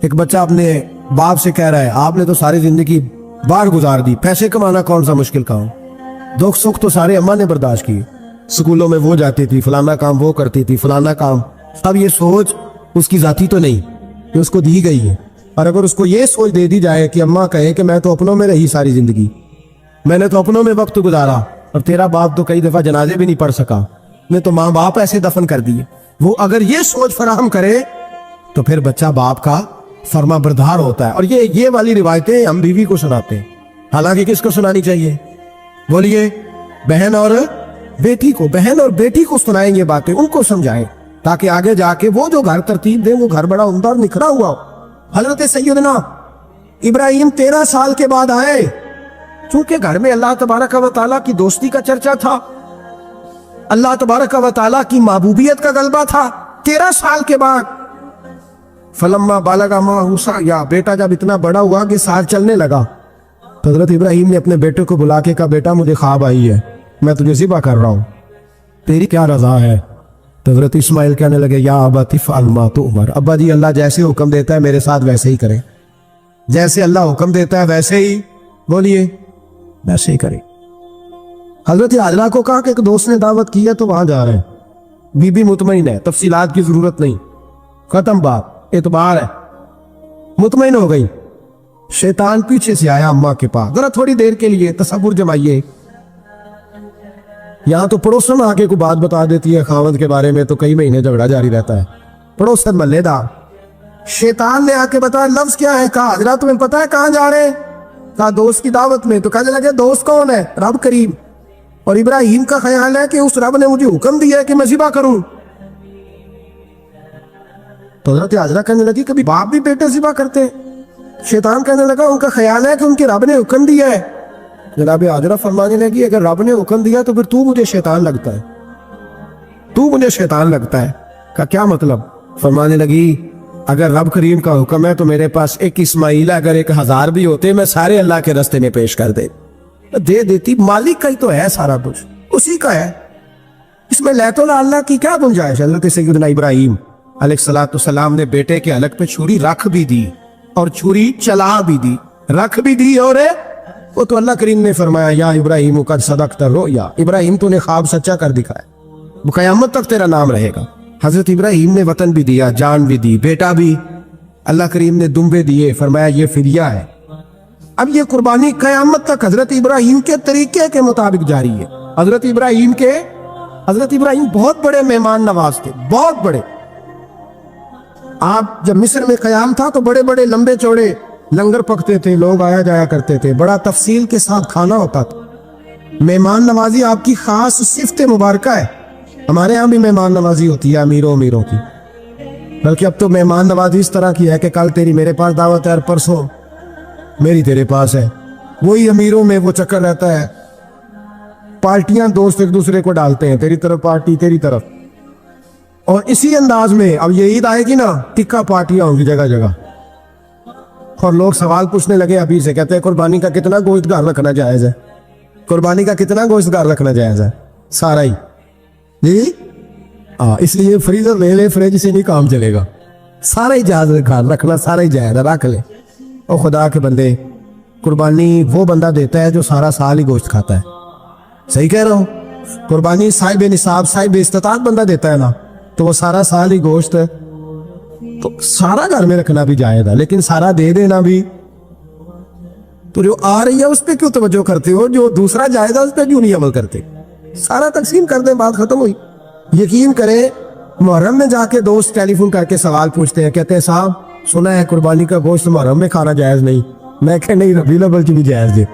[SPEAKER 1] एक बच्चा अपने बाप से कह रहा है आपने तो सारी जिंदगी बाहर गुजार दी, पैसे कमाना कौन सा मुश्किल काम, दुख सुख तो सारे अम्मा ने बर्दाश्त किए, स्कूलों में वो जाती थी, फलाना काम वो करती थी, फलाना काम। अब ये सोच उसकी जाती तो नहीं, ये उसको दी गई है। और अगर उसको ये सोच दे दी जाए कि अम्मा कहे कि मैं तो अपनों में रही सारी जिंदगी, मैंने तो अपनों में वक्त गुजारा, और तेरा बाप तो कई दफा जनाजे भी नहीं पढ़ सका, ने तो माँ बाप ऐसे दफन कर दिए, وہ اگر یہ سوچ فراہم کرے تو پھر بچہ باپ کا فرما بردار ہوتا ہے. اور یہ والی روایتیں ہم بیوی کو سناتے ہیں, حالانکہ کس کو سنانی چاہیے؟ بولیے, بہن اور بیٹی کو. بہن اور بیٹی کو سنائیں یہ باتیں, ان کو سمجھائیں, تاکہ آگے جا کے وہ جو گھر ترتیب دیں وہ گھر بڑا عمدہ اور نکھرا ہوا ہو. حضرت سیدنا ابراہیم 13 سال کے بعد آئے, چونکہ گھر میں اللہ تبارک و تعالیٰ کی دوستی کا چرچا تھا, اللہ تبارک و تعالیٰ کی محبوبیت کا غلبہ تھا. 13 سال کے بعد فلما بالغ معہ سعیا, بیٹا جب اتنا بڑا ہوا کہ ساتھ چلنے لگا, تو حضرت ابراہیم نے اپنے بیٹے کو بلا کے کہا, بیٹا مجھے خواب آئی ہے, میں تجھے ذبح کر رہا ہوں, تیری کیا رضا ہے؟ تو حضرت اسماعیل کہنے لگے, یا ابت افعل ما تؤمر, ابا جی اللہ جیسے حکم دیتا ہے میرے ساتھ ویسے ہی کریں, جیسے اللہ حکم دیتا ہے ویسے ہی, بولیے, ویسے ہی کریں. حضرت حاجرہ کو کہا کہ ایک دوست نے دعوت کی ہے تو وہاں جا رہے ہیں. بی بی مطمئن ہے, تفصیلات کی ضرورت نہیں, ختم بات, اعتبار ہے, مطمئن ہو گئی. شیطان پیچھے سے آیا اماں کے پاس, ذرا تھوڑی دیر کے لیے تصور جمائیے, یہاں تو پڑوسن آ کے کوئی بات بتا دیتی ہے خاوند کے بارے میں تو کئی مہینے جھگڑا جاری رہتا ہے. پڑوسن محلے دار, شیطان نے آ کے بتایا لفظ کیا ہے؟ کہا حضرت تمہیں پتا ہے کہاں جا رہے ہیں؟ کہا دوست کی دعوت میں. تو کہنے لگے دوست کون ہے؟ رب کریم. اور ابراہیم کا خیال ہے کہ اس رب نے مجھے حکم دیا ہے کہ میں ذبح کروں. تو حضرت حاجرہ کہنے لگی کبھی باپ بھی بیٹے ذبح کرتے ہیں؟ شیطان کہنے لگا ان کا خیال ہے کہ ان کے رب نے حکم دیا ہے. جناب حاجرہ فرمانے لگی اگر رب نے حکم دیا تو پھر تو مجھے شیطان لگتا ہے, تو مجھے شیطان لگتا ہے. کا کیا مطلب؟ فرمانے لگی اگر رب کریم کا حکم ہے تو میرے پاس ایک اسماعیل ہے, اگر 1000 بھی ہوتے میں سارے اللہ کے راستے میں پیش کر دے دیتی. مالک کا ہی تو ہے سارا کچھ, اسی کا ہے, اس میں لیت اللہ کی کیا گنجائش؟ حضرت سیدنا ابراہیم علیہ السلام نے بیٹے کے حلق پہ چھری رکھ بھی دی اور چھری چلا بھی دی, رکھ بھی دی. اور وہ تو اللہ کریم نے فرمایا یا ابراہیم قد صدقت الرؤیا, ابراہیم تو نے خواب سچا کر دکھایا, وہ قیامت تک تیرا نام رہے گا. حضرت ابراہیم نے وطن بھی دیا, جان بھی دی, بیٹا بھی. اللہ کریم نے دمبے دیے, فرمایا یہ فدیہ ہے. اب یہ قربانی قیامت تک حضرت ابراہیم کے طریقے کے مطابق جاری ہے. حضرت ابراہیم بہت بڑے مہمان نواز تھے, بہت بڑے. آپ جب مصر میں قیام تھا تو بڑے بڑے لمبے چوڑے لنگر پکتے تھے, لوگ آیا جایا کرتے تھے, بڑا تفصیل کے ساتھ کھانا ہوتا تھا. مہمان نوازی آپ کی خاص صفت مبارکہ ہے. ہمارے ہاں بھی مہمان نوازی ہوتی ہے امیروں کی, بلکہ اب تو مہمان نوازی اس طرح کی ہے کہ کل تیری میرے پاس دعوت ہے اور پرسوں میری تیرے پاس ہے. وہی امیروں میں وہ چکر رہتا ہے, پارٹیاں دوست ایک دوسرے کو ڈالتے ہیں, تیری طرف پارٹی تیری طرف. اور اسی انداز میں اب یہ عید آئے گی نا, ٹکا پارٹیاں ہوں گی جگہ جگہ. اور لوگ سوال پوچھنے لگے ابھی سے, کہتے ہیں قربانی کا کتنا گوشت گھر رکھنا جائز ہے؟ قربانی کا کتنا گوشت گھر رکھنا جائز ہے؟ سارا ہی جی, اس لیے فریزر لے لے, فریج سے نہیں کام چلے گا. سارا ہی جائز گھر رکھنا, سارا ہی جائز رکھ لے. اور خدا کے بندے, قربانی وہ بندہ دیتا ہے جو سارا سال ہی گوشت کھاتا ہے. صحیح کہہ رہا ہوں؟ قربانی صاحب نصاب, صاحب استطاعت بندہ دیتا ہے نا, تو وہ سارا سال ہی گوشت, تو سارا گھر میں رکھنا بھی جائز ہے. لیکن سارا دے دینا بھی, تو جو آ رہی ہے اس پہ کیوں توجہ کرتے ہو؟ جو دوسرا جائز ہے اس پہ کیوں نہیں عمل کرتے؟ سارا تقسیم کر دیں, بات ختم ہوئی. یقین کریں محرم میں جا کے دوست ٹیلی فون کر کے سوال پوچھتے ہیں, کہتے ہیں صاحب سنا ہے قربانی کا گوشت محرم میں کھانا جائز نہیں. میں کہ نہیں, ربیع الاول کی بھی جائز ہے.